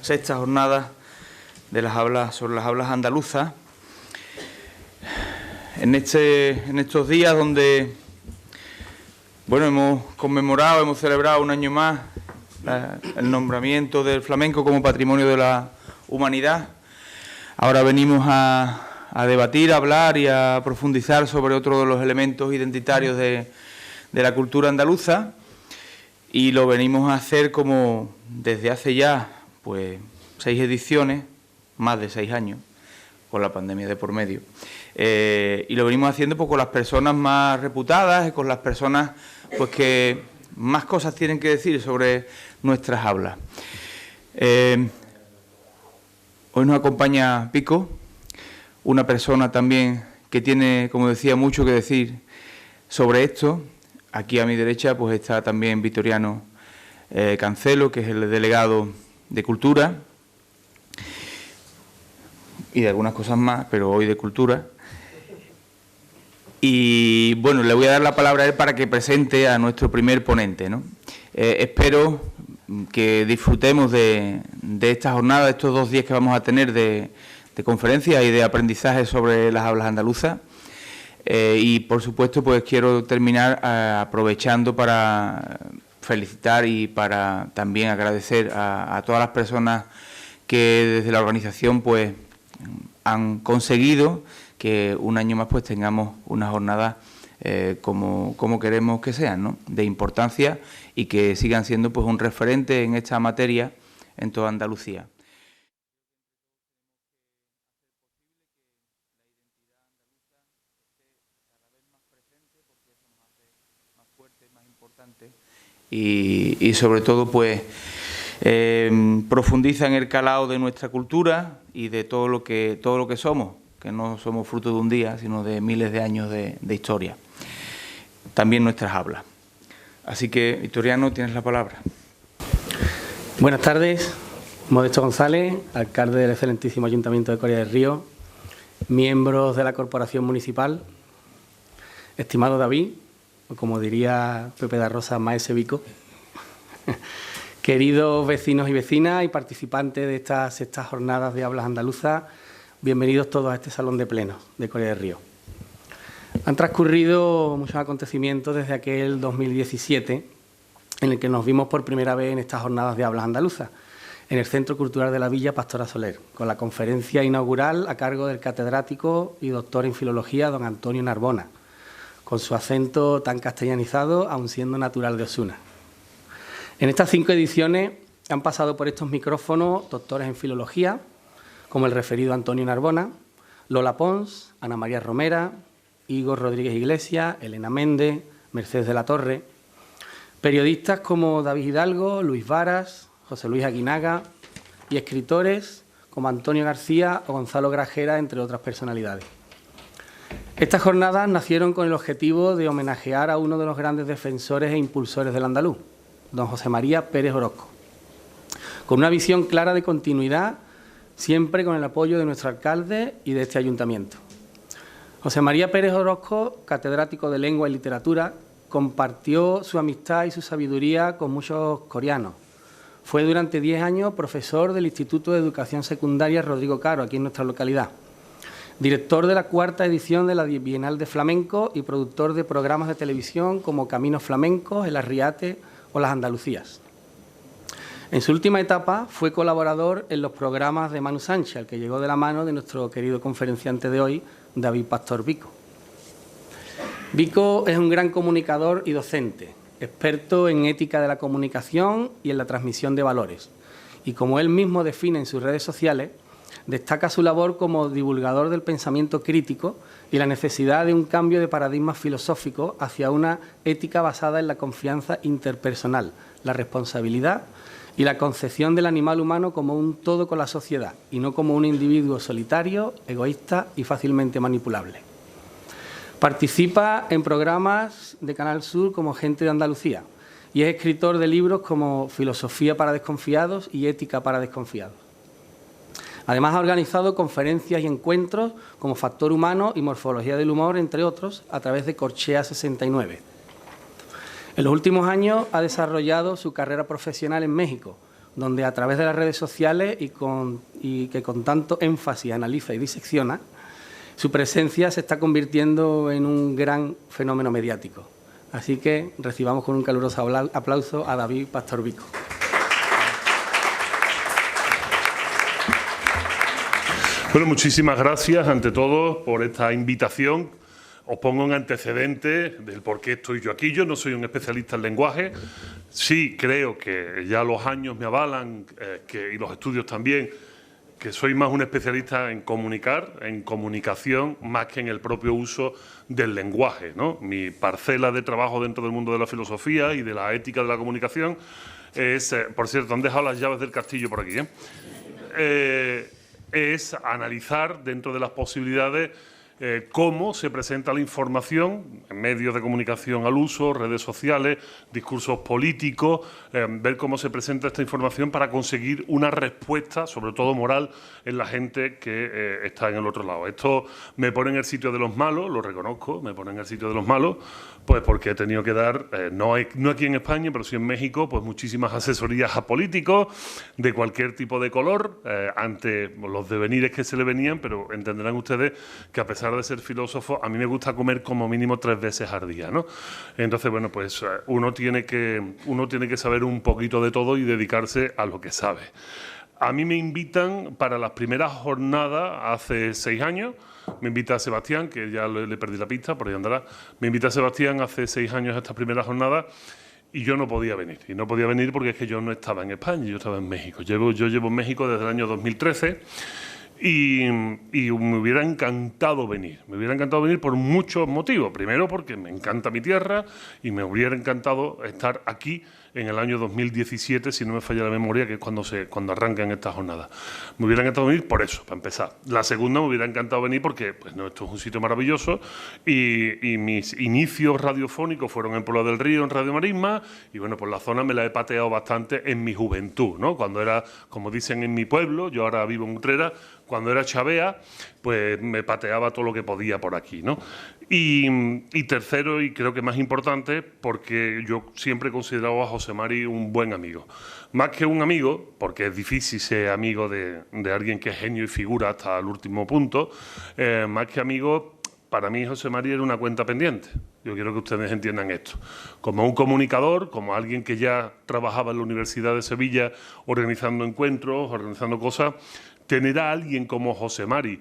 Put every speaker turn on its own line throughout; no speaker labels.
sexta jornada de las hablas sobre las hablas andaluzas. En estos días donde hemos conmemorado, hemos celebrado un año más el nombramiento del flamenco como patrimonio de la humanidad. Ahora venimos a debatir, a hablar y a profundizar sobre otro de los elementos identitarios de la cultura andaluza, y lo venimos a hacer como desde hace ya 6 ediciones, más de 6 años, con la pandemia de por medio. Y lo venimos haciendo con las personas más reputadas y con las personas que más cosas tienen que decir sobre nuestras hablas. Hoy nos acompaña Pico, una persona también que tiene, como decía, mucho que decir sobre esto. Aquí a mi derecha está también Victoriano Cancelo, que es el delegado de Cultura, y de algunas cosas más, pero hoy de Cultura. Y le voy a dar la palabra a él para que presente a nuestro primer ponente, ¿no? Espero que disfrutemos de esta jornada, de estos 2 días que vamos a tener de conferencias y de aprendizaje sobre las hablas andaluzas. Y, por supuesto, quiero terminar aprovechando para felicitar y para también agradecer a todas las personas que desde la organización han conseguido que un año más tengamos unas jornadas como queremos que sean, ¿no?, de importancia, y que sigan siendo un referente en esta materia en toda Andalucía. Y sobre todo profundiza en el calado de nuestra cultura y de todo lo que somos, que no somos fruto de un día, sino de miles de años de historia. También nuestras hablas. Así que, Victoriano, tienes la palabra.
Buenas tardes. Modesto González, alcalde del excelentísimo Ayuntamiento de Coria del Río, miembros de la Corporación Municipal, estimado David, o como diría Pepe da Rosa, Maese Vico, queridos vecinos y vecinas y participantes de estas sextas jornadas de hablas andaluzas, bienvenidos todos a este salón de plenos de Coria del Río. Han transcurrido muchos acontecimientos desde aquel 2017, en el que nos vimos por primera vez en estas jornadas de hablas andaluzas, en el Centro Cultural de la Villa Pastora Soler, con la conferencia inaugural a cargo del catedrático y doctor en Filología, don Antonio Narbona, con su acento tan castellanizado, aun siendo natural de Osuna. En estas 5 ediciones han pasado por estos micrófonos doctores en Filología, como el referido Antonio Narbona, Lola Pons, Ana María Romera, Igor Rodríguez Iglesias, Elena Méndez, Mercedes de la Torre, periodistas como David Hidalgo, Luis Varas, José Luis Aguinaga, y escritores como Antonio García o Gonzalo Grajera, entre otras personalidades. Estas jornadas nacieron con el objetivo de homenajear a uno de los grandes defensores e impulsores del andaluz, don José María Pérez Orozco, con una visión clara de continuidad, siempre con el apoyo de nuestro alcalde y de este ayuntamiento. José María Pérez Orozco, catedrático de Lengua y Literatura, compartió su amistad y su sabiduría con muchos coreanos. Fue durante 10 años profesor del Instituto de Educación Secundaria Rodrigo Caro, aquí en nuestra localidad, director de la 4ª edición de la Bienal de Flamenco y productor de programas de televisión como Caminos Flamencos, El Arriate o Las Andalucías. En su última etapa fue colaborador en los programas de Manu Sánchez, al que llegó de la mano de nuestro querido conferenciante de hoy, David Pastor Vico. Vico es un gran comunicador y docente, experto en ética de la comunicación y en la transmisión de valores. Y como él mismo define en sus redes sociales, destaca su labor como divulgador del pensamiento crítico y la necesidad de un cambio de paradigma filosófico hacia una ética basada en la confianza interpersonal, la responsabilidad y la concepción del animal humano como un todo con la sociedad y no como un individuo solitario, egoísta y fácilmente manipulable. Participa en programas de Canal Sur como Gente de Andalucía y es escritor de libros como Filosofía para desconfiados y Ética para desconfiados. Además, ha organizado conferencias y encuentros como Factor Humano y Morfología del Humor, entre otros, a través de Corchea 69. En los últimos años ha desarrollado su carrera profesional en México, donde a través de las redes sociales y que con tanto énfasis analiza y disecciona, su presencia se está convirtiendo en un gran fenómeno mediático. Así que recibamos con un caluroso aplauso a David Pastor Vico.
Bueno, muchísimas gracias ante todo por esta invitación. Os pongo en antecedentes del por qué estoy yo aquí. Yo no soy un especialista en lenguaje. Sí creo que ya los años me avalan y los estudios también, que soy más un especialista en comunicar, en comunicación, más que en el propio uso del lenguaje, ¿no? Mi parcela de trabajo dentro del mundo de la filosofía y de la ética de la comunicación es, por cierto, han dejado las llaves del castillo por aquí, es analizar dentro de las posibilidades cómo se presenta la información en medios de comunicación al uso, redes sociales, discursos políticos, ver cómo se presenta esta información para conseguir una respuesta, sobre todo moral, en la gente que está en el otro lado. Esto me pone en el sitio de los malos, lo reconozco, me pone en el sitio de los malos, pues porque he tenido que dar, no aquí en España, pero sí en México, pues muchísimas asesorías a políticos de cualquier tipo de color, ante los devenires que se le venían, pero entenderán ustedes que a pesar de ser filósofo, a mí me gusta comer como mínimo 3 veces al día, ¿no? Entonces, bueno, pues uno tiene que saber un poquito de todo y dedicarse a lo que sabe. A mí me invitan para las primeras jornadas hace 6 años, me invita Sebastián, que ya le perdí la pista, por ahí andará, me invita Sebastián hace 6 años a estas primeras jornadas y yo no podía venir. Y no podía venir porque es que yo no estaba en España, yo estaba en México. Yo llevo en México desde el año 2013 y me hubiera encantado venir. Me hubiera encantado venir por muchos motivos. Primero, porque me encanta mi tierra y me hubiera encantado estar aquí en el año 2017, si no me falla la memoria, que es cuando arrancan estas jornadas. Me hubiera encantado venir por eso, para empezar. La segunda, me hubiera encantado venir porque pues, no, esto es un sitio maravilloso y mis inicios radiofónicos fueron en Puebla del Río, en Radio Marisma, y bueno, pues la zona me la he pateado bastante en mi juventud, ¿no? Cuando era, como dicen en mi pueblo, yo ahora vivo en Utrera, cuando era chavea, pues me pateaba todo lo que podía por aquí, ¿no? Y tercero, y creo que más importante, porque yo siempre he considerado a José Mari un buen amigo. Más que un amigo, porque es difícil ser amigo de alguien que es genio y figura hasta el último punto, más que amigo, para mí José Mari era una cuenta pendiente. Yo quiero que ustedes entiendan esto. Como un comunicador, como alguien que ya trabajaba en la Universidad de Sevilla organizando encuentros, organizando cosas, tener a alguien como José Mari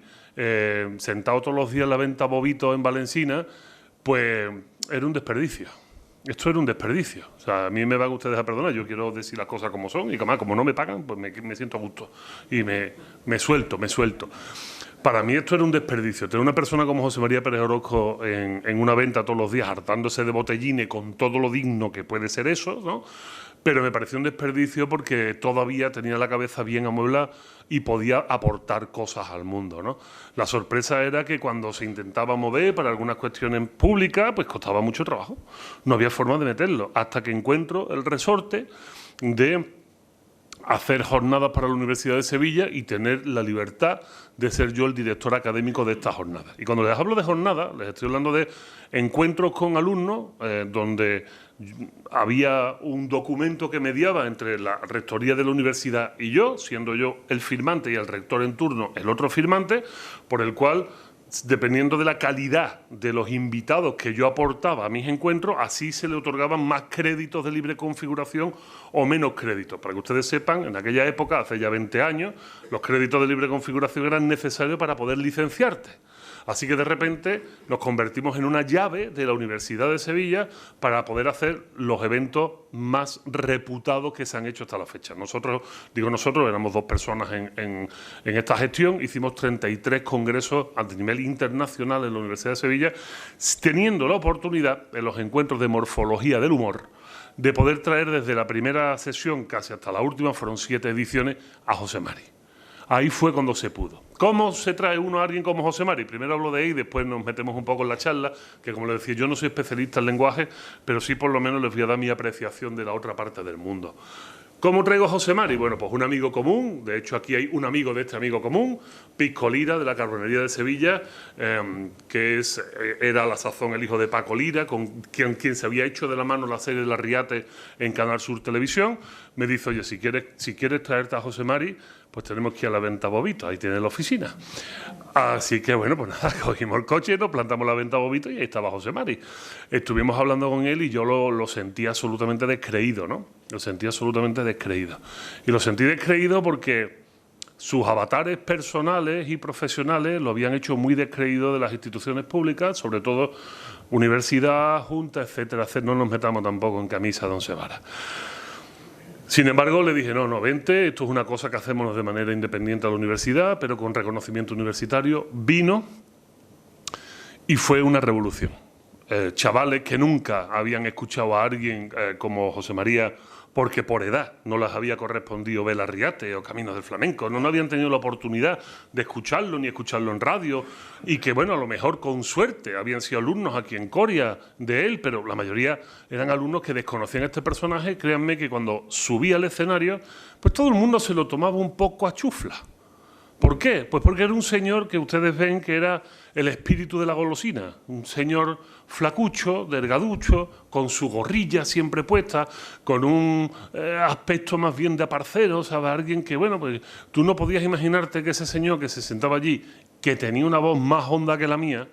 sentado todos los días en la venta Bobito en Valencina, pues era un desperdicio. Esto era un desperdicio. O sea, a mí me van ustedes a perdonar, yo quiero decir las cosas como son y además, como no me pagan, pues me siento a gusto y me suelto. Para mí esto era un desperdicio. Tener una persona como José María Pérez Orozco en una venta todos los días, hartándose de botellines con todo lo digno que puede ser eso, ¿no? Pero me pareció un desperdicio porque todavía tenía la cabeza bien amueblada y podía aportar cosas al mundo, ¿no? La sorpresa era que cuando se intentaba mover para algunas cuestiones públicas, pues costaba mucho trabajo. No había forma de meterlo, hasta que encuentro el resorte de hacer jornadas para la Universidad de Sevilla y tener la libertad de ser yo el director académico de estas jornadas. Y cuando les hablo de jornadas, les estoy hablando de encuentros con alumnos donde había un documento que mediaba entre la rectoría de la universidad y yo, siendo yo el firmante y el rector en turno el otro firmante, por el cual, dependiendo de la calidad de los invitados que yo aportaba a mis encuentros, así se le otorgaban más créditos de libre configuración o menos créditos. Para que ustedes sepan, en aquella época, hace ya 20 años, los créditos de libre configuración eran necesarios para poder licenciarte. Así que de repente nos convertimos en una llave de la Universidad de Sevilla para poder hacer los eventos más reputados que se han hecho hasta la fecha. Nosotros, éramos 2 personas en esta gestión, hicimos 33 congresos a nivel internacional en la Universidad de Sevilla, teniendo la oportunidad en los encuentros de morfología del humor de poder traer desde la primera sesión casi hasta la última, fueron 7 ediciones, a José Mari. Ahí fue cuando se pudo. ¿Cómo se trae uno a alguien como José Mari? Primero hablo de él y después nos metemos un poco en la charla, que como les decía, yo no soy especialista en lenguaje, pero sí por lo menos les voy a dar mi apreciación de la otra parte del mundo. ¿Cómo traigo a José Mari? Bueno, pues un amigo común, de hecho aquí hay un amigo de este amigo común, Pisco Lira, de la Carbonería de Sevilla, que era a la sazón el hijo de Paco Lira, con quien se había hecho de la mano la serie de La Riate en Canal Sur Televisión. Me dice, oye, si quieres traerte a José Mari, pues tenemos que ir a la Venta Bobito, ahí tiene la oficina. Así que, bueno, pues nada, cogimos el coche, nos plantamos la Venta Bobito y ahí estaba José Mari. Estuvimos hablando con él y yo lo sentí absolutamente descreído, ¿no? Lo sentí absolutamente descreído. Y lo sentí descreído porque sus avatares personales y profesionales lo habían hecho muy descreído de las instituciones públicas, sobre todo universidad, junta, etcétera, etcétera. No nos metamos tampoco en camisa de once varas. Sin embargo, le dije, no, vente, esto es una cosa que hacemos de manera independiente a la universidad, pero con reconocimiento universitario. Vino y fue una revolución. Chavales que nunca habían escuchado a alguien como José María, porque por edad no les había correspondido ver La Riate o Caminos del Flamenco, no habían tenido la oportunidad de escucharlo ni escucharlo en radio, y que, bueno, a lo mejor con suerte habían sido alumnos aquí en Coria de él, pero la mayoría eran alumnos que desconocían a este personaje. Créanme que cuando subía al escenario, pues todo el mundo se lo tomaba un poco a chufla. ¿Por qué? Pues porque era un señor que ustedes ven que era el espíritu de la golosina, un señor flacucho, delgaducho, con su gorrilla siempre puesta, con un aspecto más bien de aparcero, ¿sabes? Alguien que, bueno, pues tú no podías imaginarte que ese señor que se sentaba allí, que tenía una voz más honda que la mía,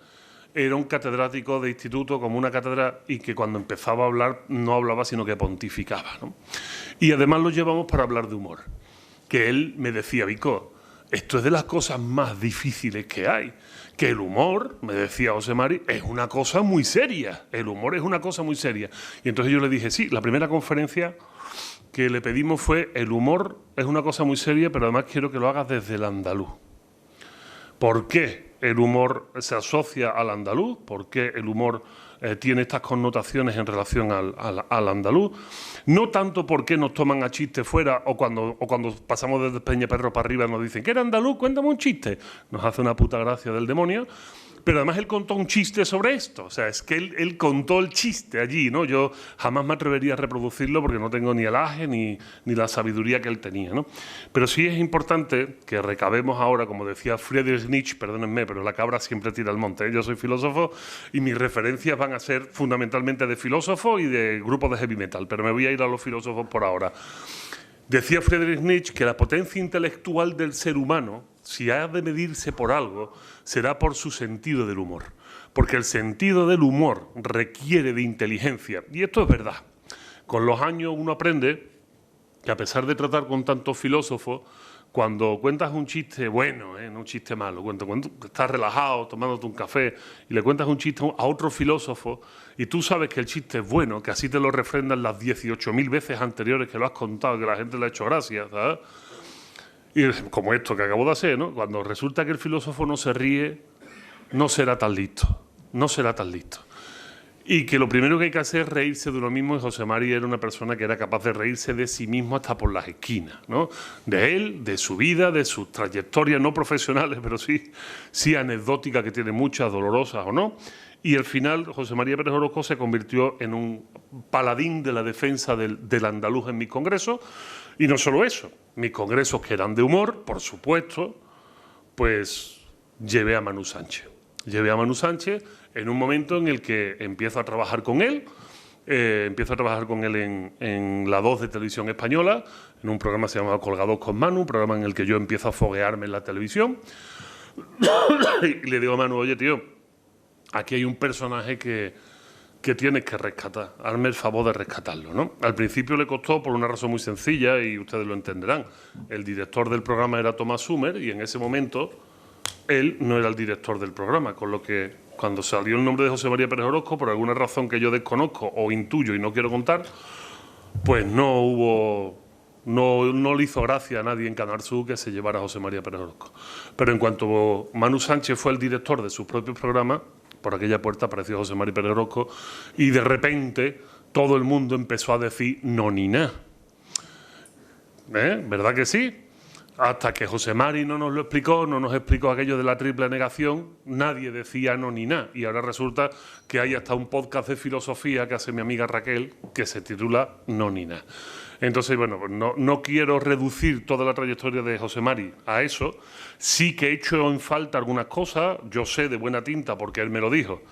era un catedrático de instituto como una cátedra, y que cuando empezaba a hablar no hablaba sino que pontificaba, ¿no? Y además lo llevamos para hablar de humor, que él me decía, Vico, esto es de las cosas más difíciles que hay, que el humor, me decía José Mari, es una cosa muy seria, el humor es una cosa muy seria. Y entonces yo le dije, sí, la primera conferencia que le pedimos fue, el humor es una cosa muy seria, pero además quiero que lo hagas desde el andaluz. ¿Por qué el humor se asocia al andaluz? ¿Por qué el humor tiene estas connotaciones en relación al andaluz? No tanto porque nos toman a chiste fuera o cuando pasamos desde Peñaperro para arriba nos dicen que era andaluz, cuéntame un chiste. Nos hace una puta gracia del demonio. Pero además él contó un chiste sobre esto. O sea, es que él contó el chiste allí, ¿no? Yo jamás me atrevería a reproducirlo porque no tengo ni el aje ni la sabiduría que él tenía, ¿no? Pero sí es importante que recabemos ahora, como decía Friedrich Nietzsche, perdónenme, pero la cabra siempre tira al monte, ¿eh? Yo soy filósofo y mis referencias van a ser fundamentalmente de filósofos y de grupos de heavy metal, pero me voy a ir a los filósofos por ahora. Decía Friedrich Nietzsche que la potencia intelectual del ser humano, si ha de medirse por algo, será por su sentido del humor. Porque el sentido del humor requiere de inteligencia. Y esto es verdad. Con los años uno aprende que, a pesar de tratar con tantos filósofos, cuando cuentas un chiste bueno, no un chiste malo, cuando estás relajado tomándote un café y le cuentas un chiste a otro filósofo y tú sabes que el chiste es bueno, que así te lo refrendan las 18.000 veces anteriores que lo has contado, que la gente le ha hecho gracia, ¿sabes? Y como esto que acabo de hacer, ¿no? Cuando resulta que el filósofo no se ríe, no será tan listo, no será tan listo. Y que lo primero que hay que hacer es reírse de uno mismo, y José Mari era una persona que era capaz de reírse de sí mismo hasta por las esquinas, ¿no? De él, de su vida, de sus trayectorias no profesionales, pero sí anecdóticas, que tiene muchas, dolorosas o no. Y al final José María Pérez Orozco se convirtió en un paladín de la defensa del andaluz en mis congresos. Y no solo eso, mis congresos, que eran de humor, por supuesto, pues llevé a Manu Sánchez. Llevé a Manu Sánchez en un momento en el que empiezo a trabajar con él. En la 2 de Televisión Española, en un programa que se llamaba Colgados con Manu, un programa en el que yo empiezo a foguearme en la televisión. Y le digo a Manu, oye, tío, aquí hay un personaje que tienes que rescatar, hazme el favor de rescatarlo, ¿no? Al principio le costó por una razón muy sencilla y ustedes lo entenderán. El director del programa era Tomás Sumer y en ese momento él no era el director del programa, con lo que cuando salió el nombre de José María Pérez Orozco, por alguna razón que yo desconozco o intuyo y no quiero contar, pues no le hizo gracia a nadie en Canal Sur que se llevara a José María Pérez Orozco. Pero en cuanto Manu Sánchez fue el director de sus propios programas, por aquella puerta apareció José María Pérez Orozco y de repente todo el mundo empezó a decir no ni nada. ¿Verdad que sí? Hasta que José Mari no nos lo explicó, no nos explicó aquello de la triple negación, nadie decía no ni nada. Y ahora resulta que hay hasta un podcast de filosofía que hace mi amiga Raquel que se titula No ni nada. Entonces, bueno, pues no quiero reducir toda la trayectoria de José Mari a eso. Sí que he hecho en falta algunas cosas. Yo sé de buena tinta, porque él me lo dijo,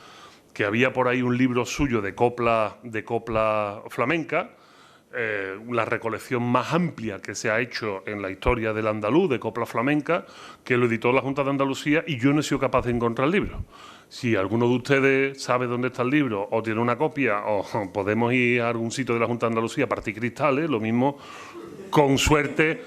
que había por ahí un libro suyo de copla flamenca, la recolección más amplia que se ha hecho en la historia del andaluz de copla flamenca, que lo editó la Junta de Andalucía, y yo no he sido capaz de encontrar el libro. Si alguno de ustedes sabe dónde está el libro o tiene una copia, o podemos ir a algún sitio de la Junta de Andalucía a partir cristales, lo mismo, con suerte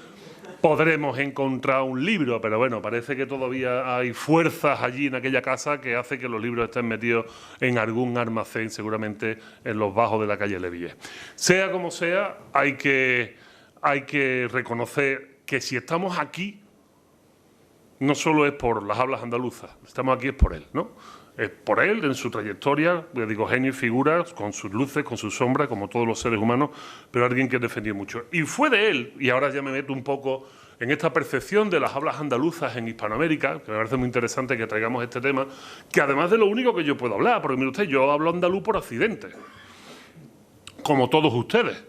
podremos encontrar un libro, pero bueno, parece que todavía hay fuerzas allí en aquella casa que hace que los libros estén metidos en algún almacén, seguramente en los bajos de la calle Levier. Sea como sea, hay que reconocer que si estamos aquí, no solo es por las hablas andaluzas, estamos aquí es por él, ¿no? Es por él, en su trayectoria, le digo, genio y figura, con sus luces, con sus sombras, como todos los seres humanos, pero alguien que defendió mucho. Y fue de él, y ahora ya me meto un poco en esta percepción de las hablas andaluzas en Hispanoamérica, que me parece muy interesante que traigamos este tema, que además de lo único que yo puedo hablar, porque mire usted, yo hablo andaluz por accidente, como todos ustedes.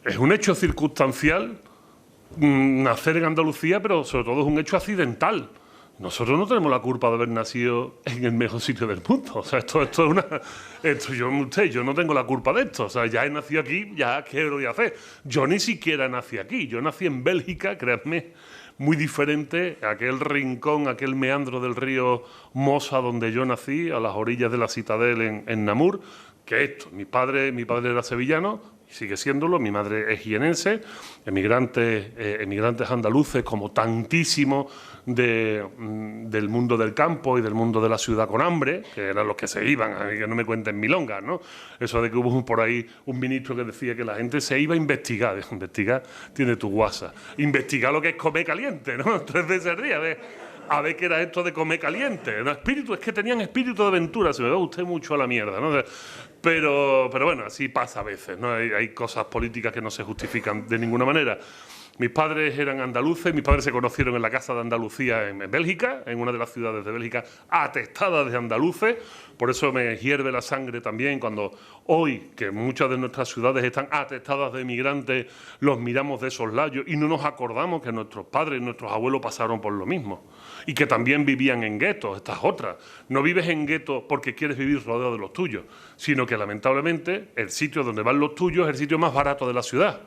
Es un hecho circunstancial nacer en Andalucía, pero sobre todo es un hecho accidental. Nosotros no tenemos la culpa de haber nacido en el mejor sitio del mundo. O sea, yo no tengo la culpa de esto. O sea, ya he nacido aquí, ya qué lo voy a hacer. Yo ni siquiera nací aquí. Yo nací en Bélgica, créanme, muy diferente a aquel rincón, aquel meandro del río Mosa donde yo nací, a las orillas de la Citadel en Namur, que esto. Mi padre era sevillano, sigue siéndolo, mi madre es jienense, emigrantes andaluces como tantísimos del mundo del campo y del mundo de la ciudad con hambre, que eran los que se iban, que no me cuenten milongas, ¿no? Eso de que hubo por ahí un ministro que decía que la gente se iba a investigar. Investigar tiene tu guasa. Investigar lo que es comer caliente, ¿no? 3 veces al día, a ver qué era esto de comer caliente. ¿No? Es que tenían espíritu de aventura, se me va usted mucho a la mierda, ¿no? Pero bueno, así pasa a veces, ¿no? Hay cosas políticas que no se justifican de ninguna manera. Mis padres eran andaluces, mis padres se conocieron en la Casa de Andalucía en Bélgica, en una de las ciudades de Bélgica atestadas de andaluces. Por eso me hierve la sangre también cuando hoy, que muchas de nuestras ciudades están atestadas de emigrantes, los miramos de soslayo y no nos acordamos que nuestros padres y nuestros abuelos pasaron por lo mismo. Y que también vivían en guetos, estas otras. No vives en guetos porque quieres vivir rodeado de los tuyos, sino que lamentablemente el sitio donde van los tuyos es el sitio más barato de la ciudad.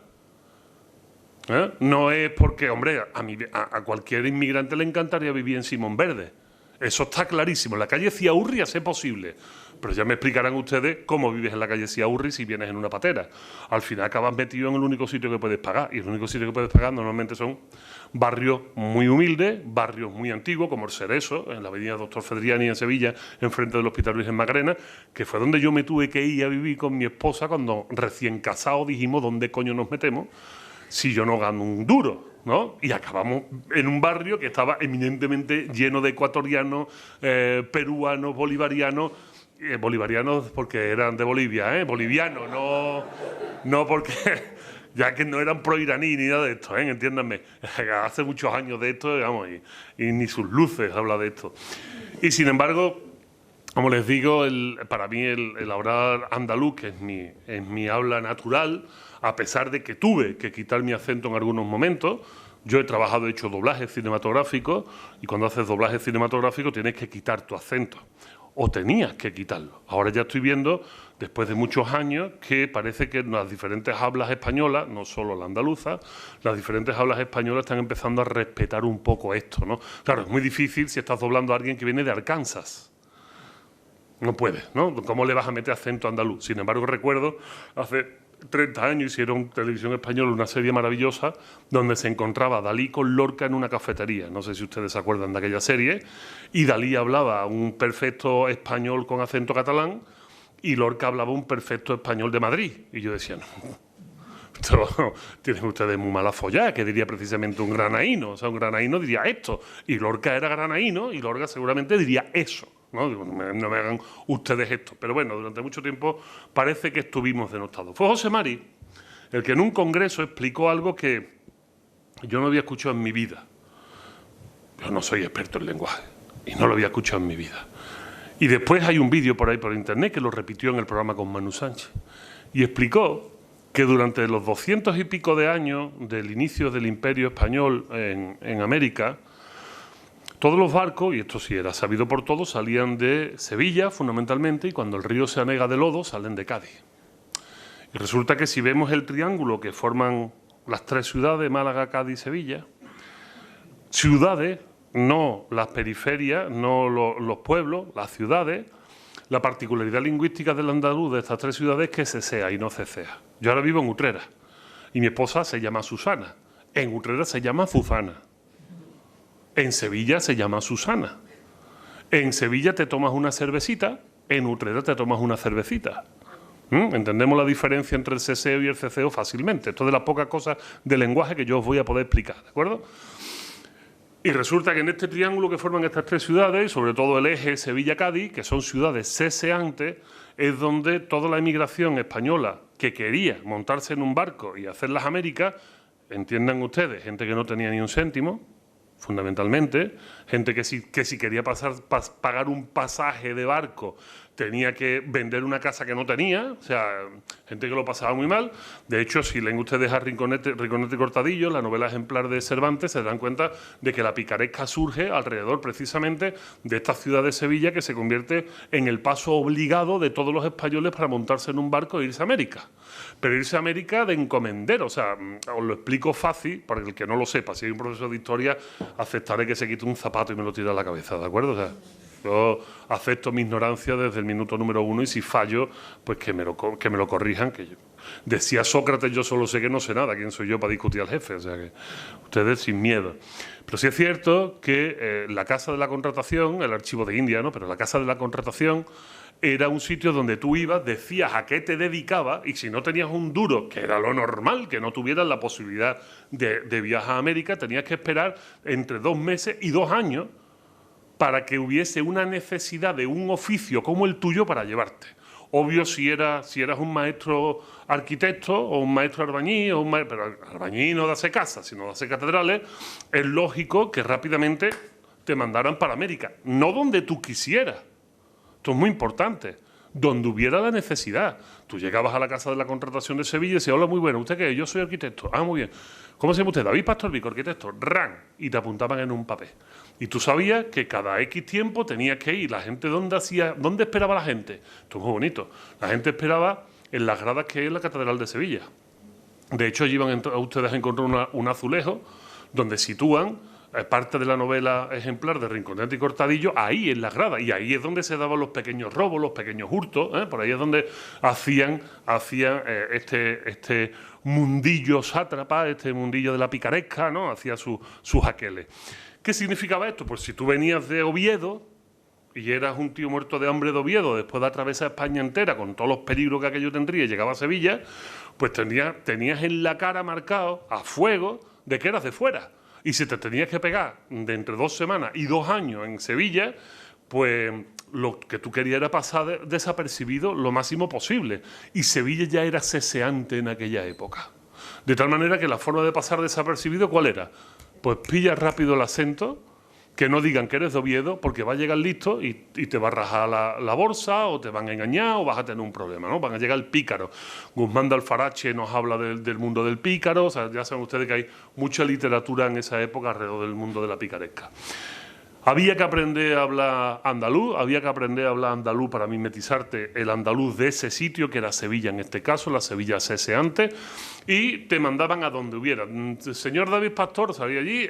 No es porque, hombre, a cualquier inmigrante le encantaría vivir en Simón Verde. Eso está clarísimo. En la calle Ciaurri es posible. Pero ya me explicarán ustedes cómo vives en la calle Ciaurri si vienes en una patera. Al final acabas metido en el único sitio que puedes pagar. Y el único sitio que puedes pagar normalmente son barrios muy humildes, barrios muy antiguos, como el Cerezo, en la avenida Doctor Fedriani en Sevilla, enfrente del Hospital Virgen Macarena, que fue donde yo me tuve que ir a vivir con mi esposa cuando recién casados dijimos dónde coño nos metemos si yo no gano un duro, ¿no? Y acabamos en un barrio que estaba eminentemente lleno de ecuatorianos, peruanos, bolivarianos, bolivarianos porque eran de Bolivia, bolivianos, no porque ya que no eran pro-iraní ni nada de esto, entiéndanme. Hace muchos años de esto, digamos, y ni sus luces habla de esto. Y sin embargo, como les digo, para mí el hablar andaluz, que es mi habla natural, a pesar de que tuve que quitar mi acento en algunos momentos. Yo he trabajado, he hecho doblajes cinematográficos, y cuando haces doblajes cinematográficos tienes que quitar tu acento, o tenías que quitarlo. Ahora ya estoy viendo, después de muchos años, que parece que las diferentes hablas españolas, no solo la andaluza, las diferentes hablas españolas están empezando a respetar un poco esto, ¿no? Claro, es muy difícil si estás doblando a alguien que viene de Arkansas. No puedes, ¿no? ¿Cómo le vas a meter acento andaluz? Sin embargo, recuerdo hace 30 años hicieron Televisión Española una serie maravillosa donde se encontraba Dalí con Lorca en una cafetería. No sé si ustedes se acuerdan de aquella serie. Y Dalí hablaba un perfecto español con acento catalán y Lorca hablaba un perfecto español de Madrid. Y yo decía, no, tienen ustedes muy mala follada, que diría precisamente un granaíno. O sea, un granaíno diría esto. Y Lorca era granaíno y Lorca seguramente diría eso. No me hagan ustedes esto. Pero bueno, durante mucho tiempo parece que estuvimos denostados. Fue José Mari el que en un congreso explicó algo que yo no había escuchado en mi vida. Yo no soy experto en lenguaje y no lo había escuchado en mi vida. Y después hay un vídeo por ahí por internet que lo repitió en el programa con Manu Sánchez y explicó que durante los 200 y pico de años del inicio del Imperio Español en América, todos los barcos, y esto sí era sabido por todos, salían de Sevilla fundamentalmente, y cuando el río se anega de lodo salen de Cádiz. Y resulta que si vemos el triángulo que forman las tres ciudades, Málaga, Cádiz y Sevilla, ciudades, no las periferias, no los pueblos, las ciudades, la particularidad lingüística del andaluz de estas tres ciudades es que cesea y no cecea. Yo ahora vivo en Utrera y mi esposa se llama Susana. En Utrera se llama Zuzana. En Sevilla se llama Susana. En Sevilla te tomas una cervecita, en Utrera te tomas una cervecita. Entendemos la diferencia entre el ceseo y el ceceo fácilmente. Esto es de las pocas cosas de lenguaje que yo os voy a poder explicar, ¿de acuerdo? Y resulta que en este triángulo que forman estas tres ciudades, sobre todo el eje Sevilla-Cádiz, que son ciudades ceseantes, es donde toda la emigración española que quería montarse en un barco y hacer las Américas, entiendan ustedes, gente que no tenía ni un céntimo, fundamentalmente, gente que si quería pagar un pasaje de barco tenía que vender una casa que no tenía, o sea, gente que lo pasaba muy mal. De hecho, si leen ustedes a Rinconete y Cortadillo, la novela ejemplar de Cervantes, se dan cuenta de que la picaresca surge alrededor precisamente de esta ciudad de Sevilla que se convierte en el paso obligado de todos los españoles para montarse en un barco e irse a América. Pero irse a América de encomendero, o sea, os lo explico fácil, para el que no lo sepa, si hay un profesor de historia, aceptaré que se quite un zapato y me lo tire a la cabeza, ¿de acuerdo? O sea, yo acepto mi ignorancia desde el minuto número 1 y si fallo, pues que me lo corrijan. Que yo. Decía Sócrates, yo solo sé que no sé nada, ¿quién soy yo para discutir al jefe? O sea que ustedes sin miedo. Pero sí es cierto que la Casa de la Contratación, el archivo de India, ¿no? Pero la Casa de la Contratación era un sitio donde tú ibas, decías a qué te dedicabas y si no tenías un duro, que era lo normal, que no tuvieras la posibilidad de viajar a América, tenías que esperar entre 2 meses y 2 años para que hubiese una necesidad de un oficio como el tuyo para llevarte. Obvio si eras un maestro arquitecto o un maestro albañil, pero albañil no hace casas, sino hace catedrales, es lógico que rápidamente te mandaran para América, no donde tú quisieras. Esto es muy importante, donde hubiera la necesidad. Tú llegabas a la Casa de la Contratación de Sevilla y decías, hola, muy bueno, ¿usted qué es? Yo soy arquitecto. Ah, muy bien. ¿Cómo se llama usted? David Pastor Vico, arquitecto. ¡Ran! Y te apuntaban en un papel. Y tú sabías que cada X tiempo tenías que ir. La gente, ¿dónde esperaba la gente? Esto es muy bonito. La gente esperaba en las gradas que es la Catedral de Sevilla. De hecho, allí van a ustedes a encontrar un azulejo donde sitúan parte de la novela ejemplar de Rinconete y Cortadillo, ahí en las gradas, y ahí es donde se daban los pequeños robos, los pequeños hurtos, por ahí es donde hacían este mundillo sátrapa, este mundillo de la picaresca, ¿no? Hacía sus aqueles. ¿Qué significaba esto? Pues si tú venías de Oviedo y eras un tío muerto de hambre de Oviedo, después de atravesar España entera con todos los peligros que aquello tendría y llegaba a Sevilla, pues tenías en la cara marcado a fuego de que eras de fuera. Y si te tenías que pegar de entre 2 semanas y 2 años en Sevilla, pues lo que tú querías era pasar desapercibido lo máximo posible. Y Sevilla ya era ceseante en aquella época. De tal manera que la forma de pasar desapercibido, ¿cuál era? Pues pilla rápido el acento, que no digan que eres de Oviedo, porque va a llegar listo y te va a rajar la bolsa, o te van a engañar, o vas a tener un problema, ¿no? Van a llegar el pícaro. Guzmán de Alfarache nos habla del mundo del pícaro, o sea, ya saben ustedes que hay mucha literatura en esa época alrededor del mundo de la picaresca. Había que aprender a hablar andaluz, para mimetizarte el andaluz de ese sitio, que era Sevilla en este caso, la Sevilla ceseante, y te mandaban a donde hubiera. Señor David Pastor, salía allí,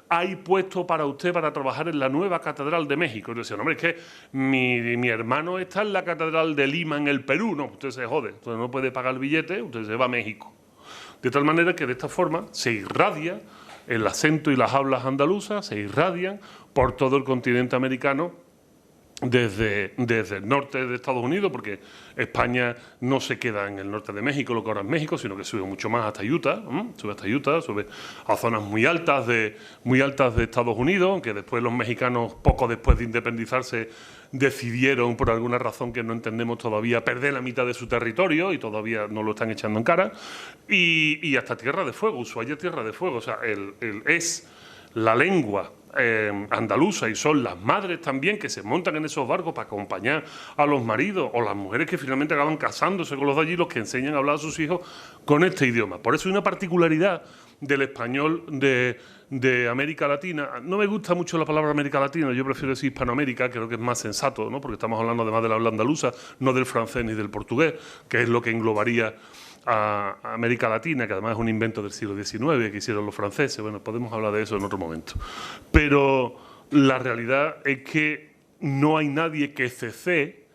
hay puesto para usted para trabajar en la nueva Catedral de México. Y yo decía, no, hombre, es que mi hermano está en la Catedral de Lima, en el Perú. No, usted se jode, usted no puede pagar el billete, usted se va a México. De tal manera que de esta forma se irradia el acento y las hablas andaluzas, se irradian por todo el continente americano desde el norte de Estados Unidos, porque España no se queda en el norte de México, lo que ahora es México, sino que sube mucho más hasta Utah, sube a zonas muy altas de Estados Unidos, aunque después los mexicanos, poco después de independizarse, decidieron, por alguna razón que no entendemos todavía, perder la mitad de su territorio y todavía no lo están echando en cara, y hasta Tierra de Fuego, Ushuaia Tierra de Fuego, o sea, es la lengua andaluza, y son las madres también que se montan en esos barcos para acompañar a los maridos o las mujeres que finalmente acaban casándose con los de allí, los que enseñan a hablar a sus hijos con este idioma. Por eso hay una particularidad del español de América Latina. No me gusta mucho la palabra América Latina, yo prefiero decir Hispanoamérica, creo que es más sensato, ¿no? Porque estamos hablando además del habla andaluza, no del francés ni del portugués, que es lo que englobaría a América Latina, que además es un invento del siglo XIX que hicieron los franceses. Bueno, podemos hablar de eso en otro momento. Pero la realidad es que no hay nadie que cecee,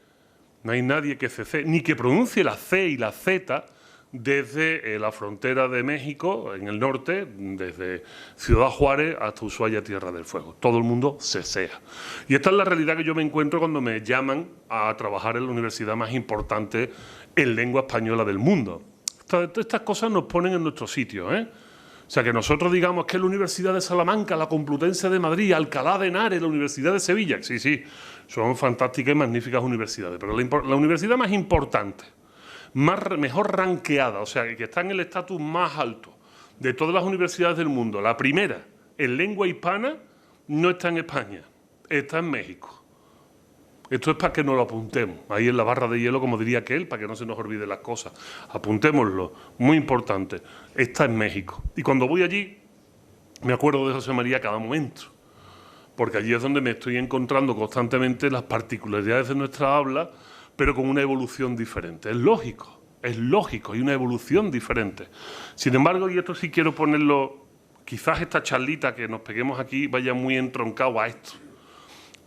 ni que pronuncie la C y la Z desde la frontera de México, en el norte, desde Ciudad Juárez hasta Ushuaia, Tierra del Fuego. Todo el mundo cesea. Y esta es la realidad que yo me encuentro cuando me llaman a trabajar en la universidad más importante en lengua española del mundo. Estas cosas nos ponen en nuestro sitio, ¿eh? O sea, que nosotros digamos que la Universidad de Salamanca, la Complutense de Madrid, Alcalá de Henares, la Universidad de Sevilla, sí, son fantásticas y magníficas universidades, pero la universidad más importante, mejor ranqueada, o sea, que está en el estatus más alto de todas las universidades del mundo, la primera en lengua hispana, no está en España, está en México. Esto es para que nos lo apuntemos, ahí en la barra de hielo, como diría aquel, para que no se nos olviden las cosas. Apuntémoslo, muy importante, está en México. Y cuando voy allí, me acuerdo de José María a cada momento, porque allí es donde me estoy encontrando constantemente las particularidades de nuestra habla, pero con una evolución diferente. Es lógico, hay una evolución diferente. Sin embargo, y esto sí quiero ponerlo, quizás esta charlita que nos peguemos aquí vaya muy entroncado a esto.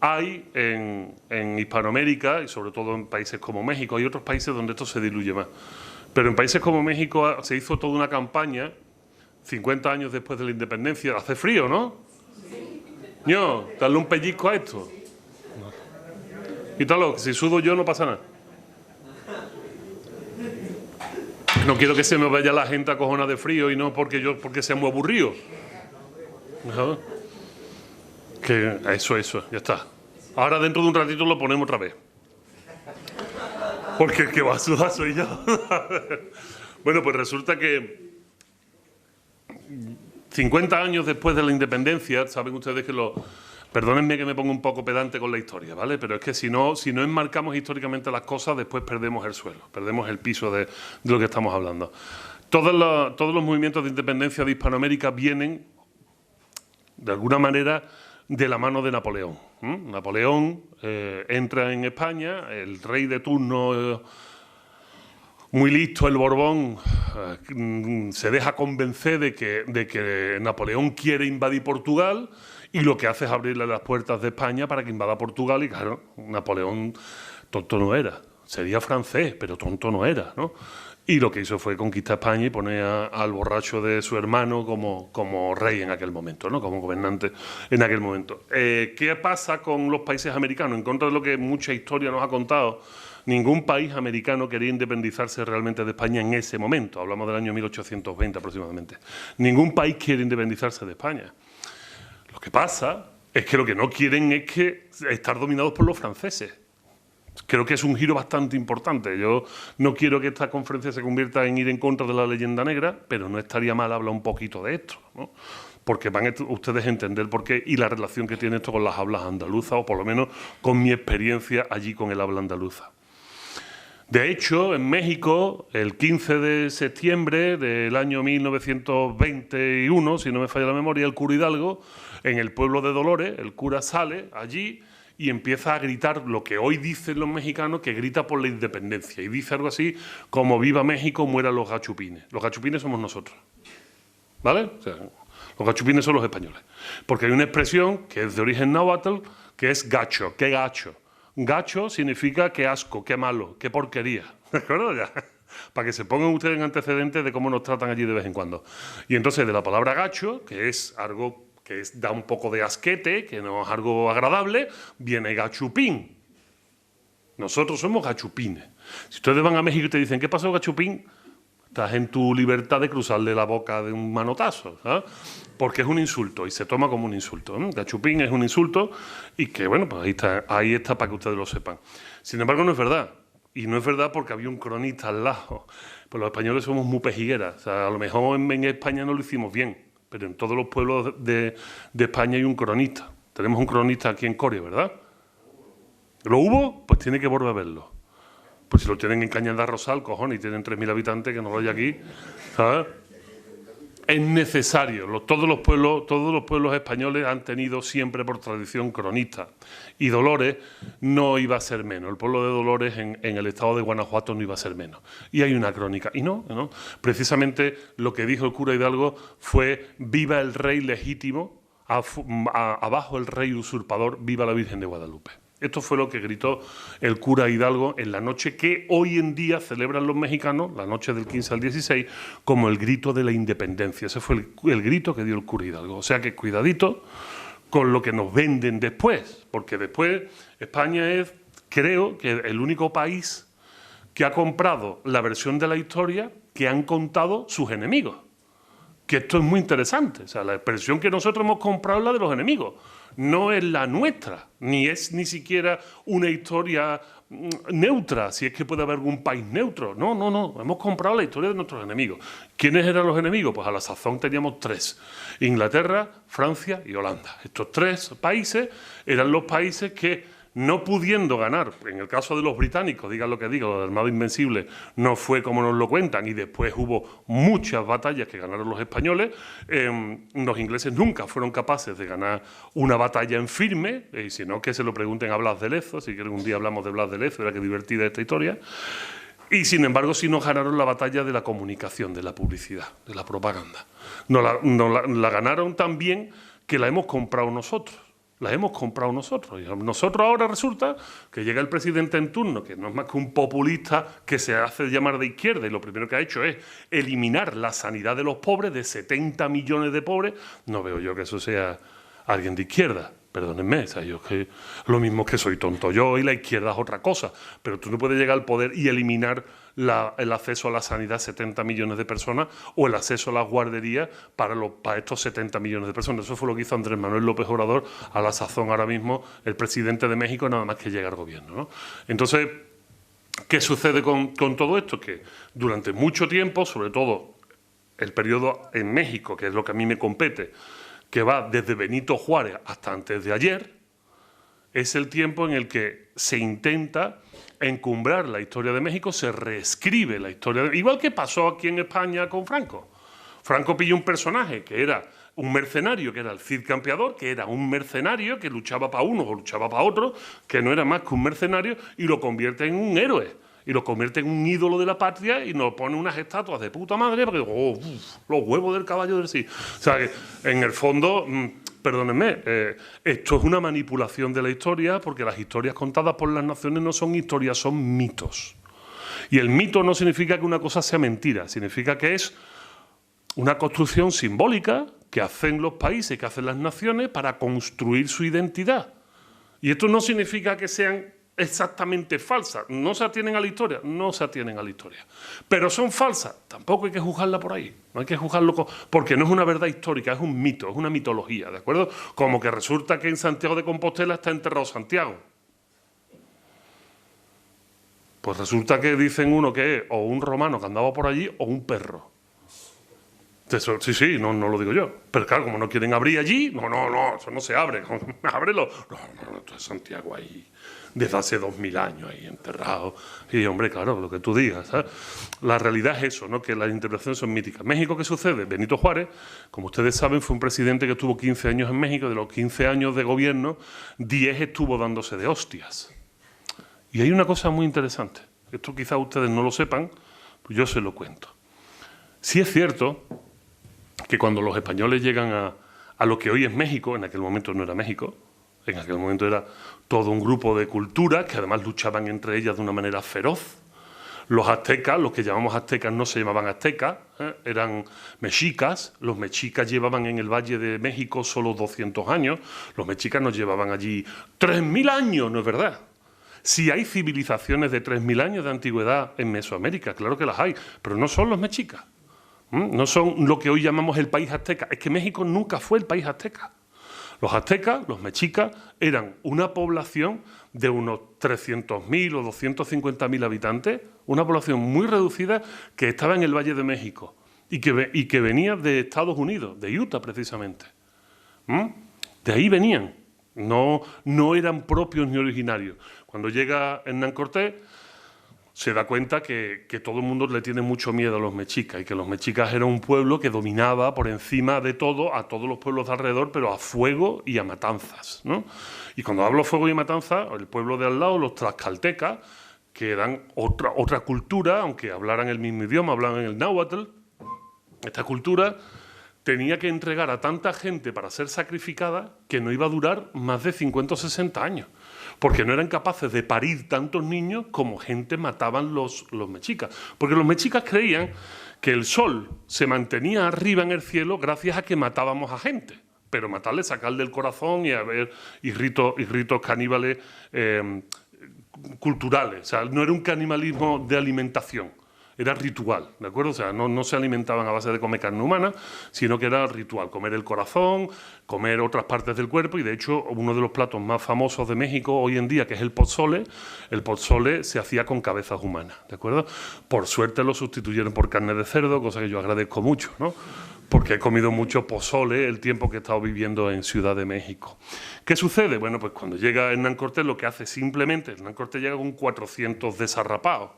Hay en Hispanoamérica, y sobre todo en países como México, hay otros países donde esto se diluye más. Pero en países como México se hizo toda una campaña, 50 años después de la independencia. Hace frío, ¿no? Sí. No, darle un pellizco a esto. Quítalo, que si sudo yo no pasa nada. No quiero que se me vaya la gente acojona de frío y no porque sea muy aburrido. ¿No? Que eso, ya está. Ahora dentro de un ratito lo ponemos otra vez. Porque el que va a sudar soy yo. Bueno, pues resulta que 50 años después de la independencia, saben ustedes que perdónenme que me ponga un poco pedante con la historia, ¿vale? Pero es que si no enmarcamos históricamente las cosas, después perdemos el suelo, perdemos el piso de lo que estamos hablando. Todos los movimientos de independencia de Hispanoamérica vienen, de alguna manera, de la mano de Napoleón. Napoleón entra en España, el rey de turno, muy listo, el Borbón, se deja convencer de que Napoleón quiere invadir Portugal, y lo que hace es abrirle las puertas de España para que invada Portugal, y claro, Napoleón tonto no era, sería francés, pero tonto no era, ¿no? Y lo que hizo fue conquistar España y poner al borracho de su hermano como rey en aquel momento, ¿no? Como gobernante en aquel momento. ¿Qué pasa con los países americanos? En contra de lo que mucha historia nos ha contado, ningún país americano quería independizarse realmente de España en ese momento. Hablamos del año 1820 aproximadamente. Ningún país quiere independizarse de España. Lo que pasa es que lo que no quieren es estar dominados por los franceses. Creo que es un giro bastante importante. Yo no quiero que esta conferencia se convierta en ir en contra de la leyenda negra, pero no estaría mal hablar un poquito de esto, ¿no? Porque van ustedes a entender por qué y la relación que tiene esto con las hablas andaluzas, o por lo menos con mi experiencia allí con el habla andaluza. De hecho, en México, el 15 de septiembre del año 1921, si no me falla la memoria, el cura Hidalgo, en el pueblo de Dolores, el cura sale allí y empieza a gritar lo que hoy dicen los mexicanos, que grita por la independencia. Y dice algo así como: viva México, mueran los gachupines. Los gachupines somos nosotros, ¿vale? O sea, los gachupines son los españoles. Porque hay una expresión que es de origen náhuatl, que es gacho. ¿Qué gacho? Gacho significa qué asco, qué malo, qué porquería. ¿De acuerdo? Ya. Para que se pongan ustedes en antecedentes de cómo nos tratan allí de vez en cuando. Y entonces de la palabra gacho, que es algo da un poco de asquete, que no es algo agradable, viene gachupín. Nosotros somos gachupines. Si ustedes van a México y te dicen, ¿qué pasó, gachupín?, estás en tu libertad de cruzarle la boca de un manotazo, ¿sabes? Porque es un insulto y se toma como un insulto, ¿eh? Gachupín es un insulto y que, bueno, pues ahí está para que ustedes lo sepan. Sin embargo, no es verdad. Y no es verdad porque había un cronista al lado. Pues los españoles somos muy pejigueras. O sea, a lo mejor en España no lo hicimos bien, pero en todos los pueblos de España hay un cronista. Tenemos un cronista aquí en Coria, ¿verdad? ¿Lo hubo? Pues tiene que volver a verlo. Pues si lo tienen en Cañada Rosal, cojones, y tienen 3.000 habitantes, que no lo hay aquí, ¿sabes? Es necesario. Todos los pueblos españoles han tenido siempre por tradición cronistas. Y Dolores no iba a ser menos. El pueblo de Dolores en el estado de Guanajuato no iba a ser menos. Y hay una crónica. Y no. Precisamente lo que dijo el cura Hidalgo fue: viva el rey legítimo, abajo el rey usurpador, viva la Virgen de Guadalupe. Esto fue lo que gritó el cura Hidalgo en la noche que hoy en día celebran los mexicanos, la noche del 15 al 16, como el grito de la independencia. Ese fue el grito que dio el cura Hidalgo. O sea que cuidadito con lo que nos venden después, porque después España es, creo, que el único país que ha comprado la versión de la historia que han contado sus enemigos. Que esto es muy interesante. O sea, la expresión que nosotros hemos comprado es la de los enemigos. No es la nuestra, ni es ni siquiera una historia neutra, si es que puede haber algún país neutro. No. Hemos comprado la historia de nuestros enemigos. ¿Quiénes eran los enemigos? Pues a la sazón teníamos 3. Inglaterra, Francia y Holanda. Estos 3 países eran los países que, no pudiendo ganar, en el caso de los británicos, digan lo que digan, los Armada Invencible, no fue como nos lo cuentan, y después hubo muchas batallas que ganaron los españoles. Los ingleses nunca fueron capaces de ganar una batalla en firme, y si no, que se lo pregunten a Blas de Lezo, si quieren un día hablamos de Blas de Lezo, era que divertida esta historia. Y sin embargo sí nos ganaron la batalla de la comunicación, de la publicidad, de la propaganda. La ganaron tan bien que la hemos comprado nosotros. Las hemos comprado nosotros. Y nosotros ahora resulta que llega el presidente en turno, que no es más que un populista que se hace llamar de izquierda, y lo primero que ha hecho es eliminar la sanidad de los pobres, de 70 millones de pobres. No veo yo que eso sea alguien de izquierda. Perdónenme, o sea, yo que lo mismo que soy tonto yo y la izquierda es otra cosa, pero tú no puedes llegar al poder y eliminar el acceso a la sanidad a 70 millones de personas o el acceso a las guarderías para estos 70 millones de personas. Eso fue lo que hizo Andrés Manuel López Obrador, a la sazón ahora mismo el presidente de México, nada más que llega al gobierno, ¿no? Entonces, ¿qué sucede con todo esto? Que durante mucho tiempo, sobre todo el periodo en México, que es lo que a mí me compete, que va desde Benito Juárez hasta antes de ayer, es el tiempo en el que se intenta encumbrar la historia de México, se reescribe la historia, igual que pasó aquí en España con Franco. Franco pilló un personaje que era un mercenario, que era el Cid Campeador, que era un mercenario que luchaba para unos o luchaba para otros, que no era más que un mercenario, y lo convierte en un héroe. Y lo convierte en un ídolo de la patria y nos pone unas estatuas de puta madre porque los huevos del caballo del sí. O sea, que en el fondo, perdónenme, esto es una manipulación de la historia, porque las historias contadas por las naciones no son historias, son mitos. Y el mito no significa que una cosa sea mentira, significa que es una construcción simbólica que hacen los países, que hacen las naciones para construir su identidad. Y esto no significa que sean exactamente falsas. ¿No se atienen a la historia? No se atienen a la historia. Pero son falsas. Tampoco hay que juzgarla por ahí. No hay que juzgarlo porque no es una verdad histórica, es un mito, es una mitología, ¿de acuerdo? Como que resulta que en Santiago de Compostela está enterrado Santiago. Pues resulta que dicen uno que es o un romano que andaba por allí o un perro. Eso, sí, no lo digo yo. Pero claro, como no quieren abrir allí, no, eso no se abre. Ábrelo. No, esto es Santiago ahí, desde hace 2000 años ahí enterrado. Y hombre, claro, lo que tú digas, ¿sabes? La realidad es eso, ¿no? Que las interpretaciones son míticas. ¿México qué sucede? Benito Juárez, como ustedes saben, fue un presidente que estuvo 15 años en México. De los 15 años de gobierno, 10 estuvo dándose de hostias. Y hay una cosa muy interesante. Esto quizás ustedes no lo sepan, pues yo se lo cuento. Sí es cierto que cuando los españoles llegan a lo que hoy es México, en aquel momento no era México, en aquel momento era todo un grupo de culturas que además luchaban entre ellas de una manera feroz. Los aztecas, los que llamamos aztecas no se llamaban aztecas, eran mexicas. Los mexicas llevaban en el Valle de México solo 200 años. Los mexicas nos llevaban allí 3000 años, ¿no es verdad? Si hay civilizaciones de 3000 años de antigüedad en Mesoamérica, claro que las hay, pero no son los mexicas. No son lo que hoy llamamos el país azteca. Es que México nunca fue el país azteca. Los aztecas, los mexicas, eran una población de unos 300.000 o 250.000 habitantes, una población muy reducida que estaba en el Valle de México y que venía de Estados Unidos, de Utah precisamente. De ahí venían, no eran propios ni originarios. Cuando llega Hernán Cortés, se da cuenta que todo el mundo le tiene mucho miedo a los mexicas y que los mexicas eran un pueblo que dominaba por encima de todo a todos los pueblos de alrededor, pero a fuego y a matanzas, ¿no? Y cuando hablo fuego y matanzas, el pueblo de al lado, los tlaxcaltecas, que eran otra cultura, aunque hablaran el mismo idioma, hablaban el náhuatl, esta cultura tenía que entregar a tanta gente para ser sacrificada que no iba a durar más de 50 o 60 años. Porque no eran capaces de parir tantos niños como gente mataban los mexicas. Porque los mexicas creían que el sol se mantenía arriba en el cielo gracias a que matábamos a gente. Pero matarle, sacarle el corazón y ritos caníbales culturales. O sea, no era un canibalismo de alimentación. Era ritual, ¿de acuerdo? O sea, no se alimentaban a base de comer carne humana, sino que era ritual, comer el corazón, comer otras partes del cuerpo, y de hecho uno de los platos más famosos de México hoy en día, que es el pozole se hacía con cabezas humanas, ¿de acuerdo? Por suerte lo sustituyeron por carne de cerdo, cosa que yo agradezco mucho, ¿no? Porque he comido mucho pozole el tiempo que he estado viviendo en Ciudad de México. ¿Qué sucede? Bueno, pues cuando llega Hernán Cortés, lo que hace simplemente, Hernán Cortés llega con 400 desarrapados.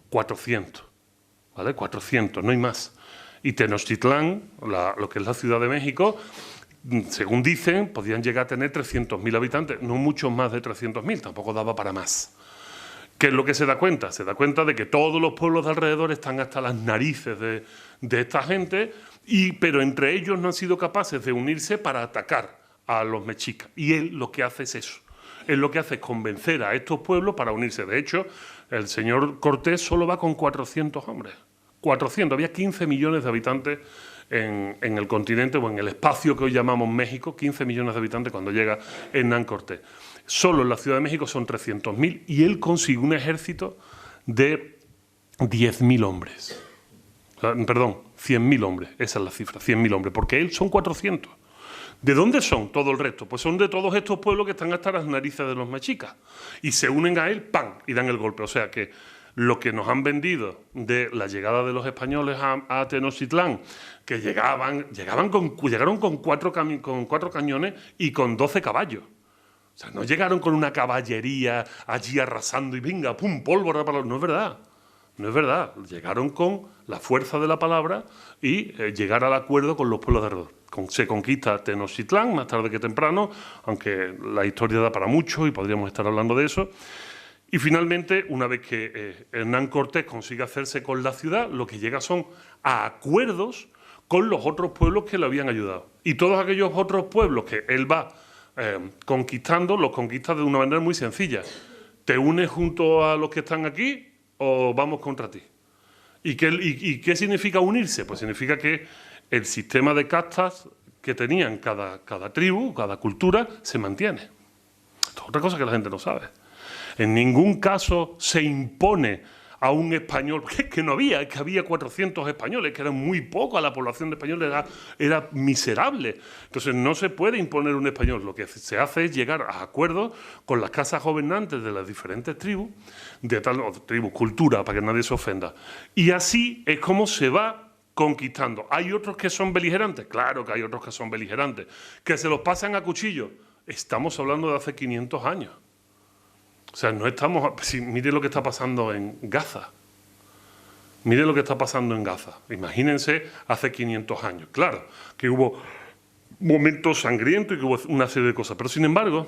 400, ¿vale? 400, no hay más. Y Tenochtitlán, lo que es la Ciudad de México, según dicen, podían llegar a tener 300.000 habitantes, no muchos más de 300.000, tampoco daba para más. ¿Qué es lo que se da cuenta? Se da cuenta de que todos los pueblos de alrededor están hasta las narices de esta gente, pero entre ellos no han sido capaces de unirse para atacar a los mexicas. Y él lo que hace es eso. Él lo que hace es convencer a estos pueblos para unirse. De hecho, el señor Cortés solo va con 400 hombres. 400. Había 15 millones de habitantes en el continente o en el espacio que hoy llamamos México. 15 millones de habitantes cuando llega Hernán Cortés. Solo en la Ciudad de México son 300.000 y él consigue un ejército de 10.000 hombres. Perdón, 100.000 hombres. Esa es la cifra, 100.000 hombres. Porque él son 400. ¿De dónde son todo el resto? Pues son de todos estos pueblos que están hasta las narices de los mexicas. Y se unen a él, ¡pam!, y dan el golpe. O sea que lo que nos han vendido de la llegada de los españoles a Tenochtitlán, que llegaron con cuatro cañones y con 12 caballos. O sea, no llegaron con una caballería allí arrasando y venga, ¡pum!, pólvora para los... No es verdad. No es verdad. Llegaron con la fuerza de la palabra y llegar al acuerdo con los pueblos de alrededor. Se conquista Tenochtitlán, más tarde que temprano, aunque la historia da para mucho y podríamos estar hablando de eso. Y finalmente, una vez que Hernán Cortés consigue hacerse con la ciudad, lo que llega son a acuerdos con los otros pueblos que le habían ayudado. Y todos aquellos otros pueblos que él va conquistando, los conquista de una manera muy sencilla. ¿Te unes junto a los que están aquí o vamos contra ti? ¿Y qué significa unirse? Pues significa que el sistema de castas que tenían cada tribu, cada cultura, se mantiene. Esto es otra cosa que la gente no sabe. En ningún caso se impone a un español, porque es que no había, es que había 400 españoles, que eran muy poco, la población de españoles era miserable. Entonces no se puede imponer un español, lo que se hace es llegar a acuerdos con las casas gobernantes de las diferentes tribus, cultura, para que nadie se ofenda. Y así es como se va conquistando. ¿Hay otros que son beligerantes? Claro que hay otros que son beligerantes. ¿Que se los pasan a cuchillo? Estamos hablando de hace 500 años. O sea, no estamos... mire lo que está pasando en Gaza. Mire lo que está pasando en Gaza. Imagínense hace 500 años. Claro, que hubo momentos sangrientos y que hubo una serie de cosas. Pero sin embargo,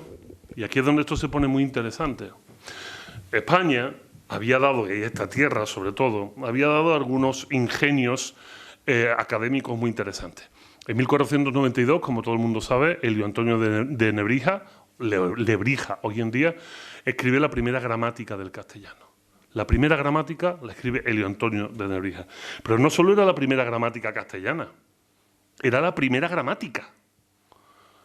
y aquí es donde esto se pone muy interesante, España había dado, y esta tierra sobre todo, había dado algunos ingenios académicos muy interesantes. En 1492, como todo el mundo sabe, Elio Antonio de Nebrija, Lebrija hoy en día, escribe la primera gramática del castellano. La primera gramática la escribe Elio Antonio de Nebrija. Pero no solo era la primera gramática castellana, era la primera gramática.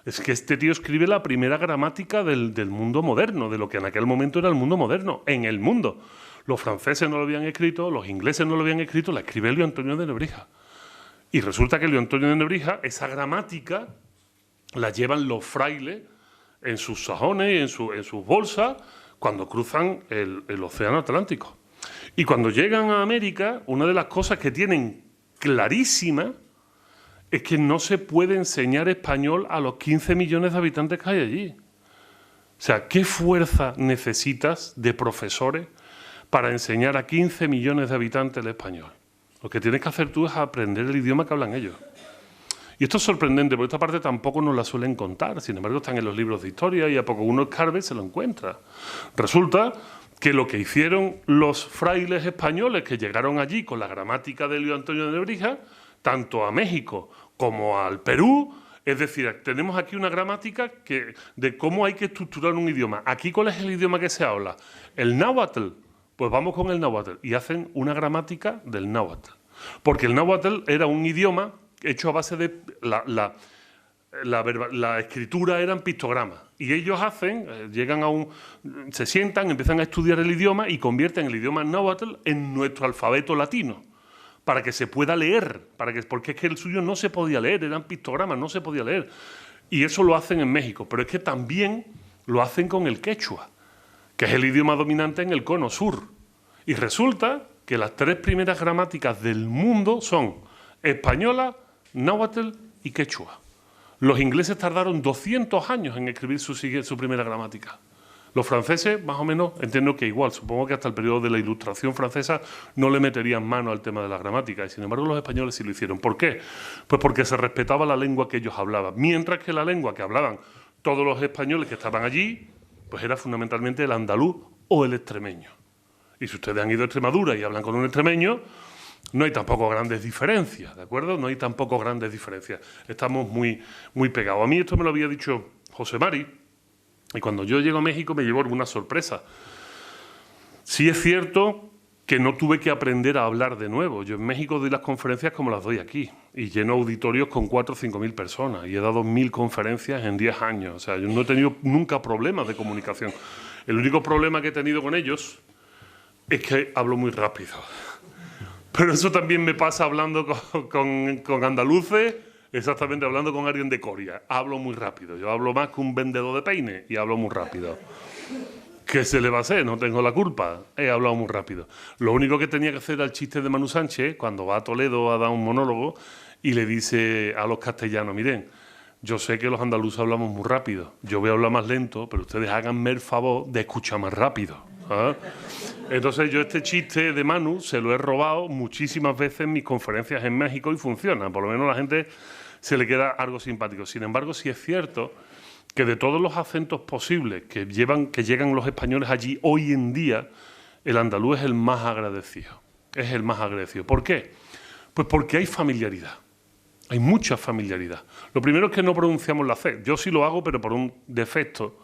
Es que este tío escribe la primera gramática del mundo moderno, de lo que en aquel momento era el mundo moderno, en el mundo. Los franceses no lo habían escrito, los ingleses no lo habían escrito, la escribe Elio Antonio de Nebrija. Y resulta que Elio Antonio de Nebrija, esa gramática, la llevan los frailes en sus sajones y en sus bolsas cuando cruzan el océano Atlántico. Y cuando llegan a América, una de las cosas que tienen clarísima es que no se puede enseñar español a los 15 millones de habitantes que hay allí. O sea, ¿qué fuerza necesitas de profesores para enseñar a 15 millones de habitantes el español? Lo que tienes que hacer tú es aprender el idioma que hablan ellos. Y esto es sorprendente, porque esta parte tampoco nos la suelen contar. Sin embargo, están en los libros de historia y a poco uno escarbe se lo encuentra. Resulta que lo que hicieron los frailes españoles que llegaron allí con la gramática de Elio Antonio de Nebrija, tanto a México como al Perú, es decir, tenemos aquí una gramática de cómo hay que estructurar un idioma. Aquí, ¿cuál es el idioma que se habla? El náhuatl. Pues vamos con el náhuatl. Y hacen una gramática del náhuatl. Porque el náhuatl era un idioma hecho a base de... La escritura eran pictogramas. Y ellos se sientan, empiezan a estudiar el idioma y convierten el idioma náhuatl en nuestro alfabeto latino, para que se pueda leer, porque es que el suyo no se podía leer, eran pictogramas, no se podía leer. Y eso lo hacen en México, pero es que también lo hacen con el quechua, que es el idioma dominante en el cono sur. Y resulta que las 3 primeras gramáticas del mundo son española, náhuatl y quechua. Los ingleses tardaron 200 años en escribir su primera gramática. Los franceses, más o menos, entiendo que igual. Supongo que hasta el periodo de la Ilustración francesa no le meterían mano al tema de la gramática. Y sin embargo, los españoles sí lo hicieron. ¿Por qué? Pues porque se respetaba la lengua que ellos hablaban. Mientras que la lengua que hablaban todos los españoles que estaban allí, pues era fundamentalmente el andaluz o el extremeño. Y si ustedes han ido a Extremadura y hablan con un extremeño, no hay tampoco grandes diferencias, ¿de acuerdo? No hay tampoco grandes diferencias. Estamos muy, muy pegados. A mí esto me lo había dicho José Mari, y cuando yo llego a México me llevó alguna sorpresa. Sí es cierto que no tuve que aprender a hablar de nuevo. Yo en México doy las conferencias como las doy aquí, y lleno auditorios con 4.000 o 5.000 personas, y he dado 1.000 conferencias en 10 años. O sea, yo no he tenido nunca problemas de comunicación. El único problema que he tenido con ellos es que hablo muy rápido. Pero eso también me pasa hablando con andaluces, exactamente hablando con alguien de Coria. Hablo muy rápido. Yo hablo más que un vendedor de peine y hablo muy rápido. ¿Qué se le va a hacer? No tengo la culpa. He hablado muy rápido. Lo único que tenía que hacer era el chiste de Manu Sánchez cuando va a Toledo a dar un monólogo y le dice a los castellanos, miren, yo sé que los andaluces hablamos muy rápido. Yo voy a hablar más lento, pero ustedes háganme el favor de escuchar más rápido. ¿Ah? Entonces yo este chiste de Manu se lo he robado muchísimas veces en mis conferencias en México y funciona. Por lo menos a la gente se le queda algo simpático. Sin embargo, sí es cierto que de todos los acentos posibles que llegan los españoles allí hoy en día, el andaluz es el más agradecido. Es el más agradecido. ¿Por qué? Pues porque hay familiaridad. Hay mucha familiaridad. Lo primero es que no pronunciamos la C. Yo sí lo hago, pero por un defecto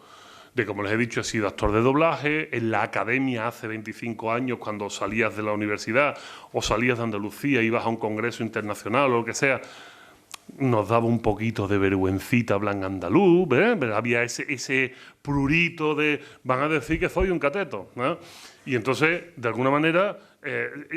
de, como les he dicho, he sido actor de doblaje. En la academia hace 25 años, cuando salías de la universidad o salías de Andalucía, ibas a un congreso internacional o lo que sea, nos daba un poquito de vergüencita hablar en andaluz, ¿eh? Había ese prurito de, van a decir que soy un cateto, ¿no? Y entonces, de alguna manera,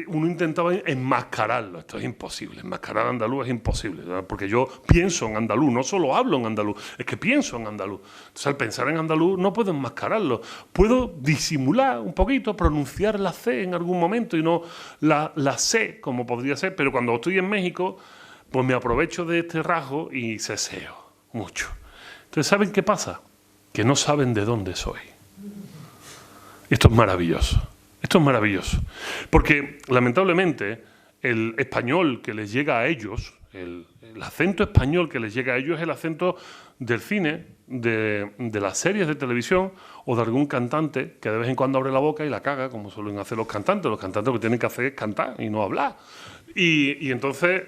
uno intentaba enmascararlo. Esto es imposible, enmascarar andaluz es imposible, ¿no? Porque yo pienso en andaluz, no solo hablo en andaluz, es que pienso en andaluz. Entonces, al pensar en andaluz no puedo enmascararlo. Puedo disimular un poquito, pronunciar la C en algún momento y no la C, como podría ser, pero cuando estoy en México, pues me aprovecho de este rasgo y ceseo mucho. Entonces, ¿saben qué pasa? Que no saben de dónde soy. Esto es maravilloso. Esto es maravilloso. Porque, lamentablemente, el español que les llega a ellos, el acento español que les llega a ellos es el acento del cine, de las series de televisión o de algún cantante que de vez en cuando abre la boca y la caga, como suelen hacer los cantantes. Los cantantes lo que tienen que hacer es cantar y no hablar. Y entonces,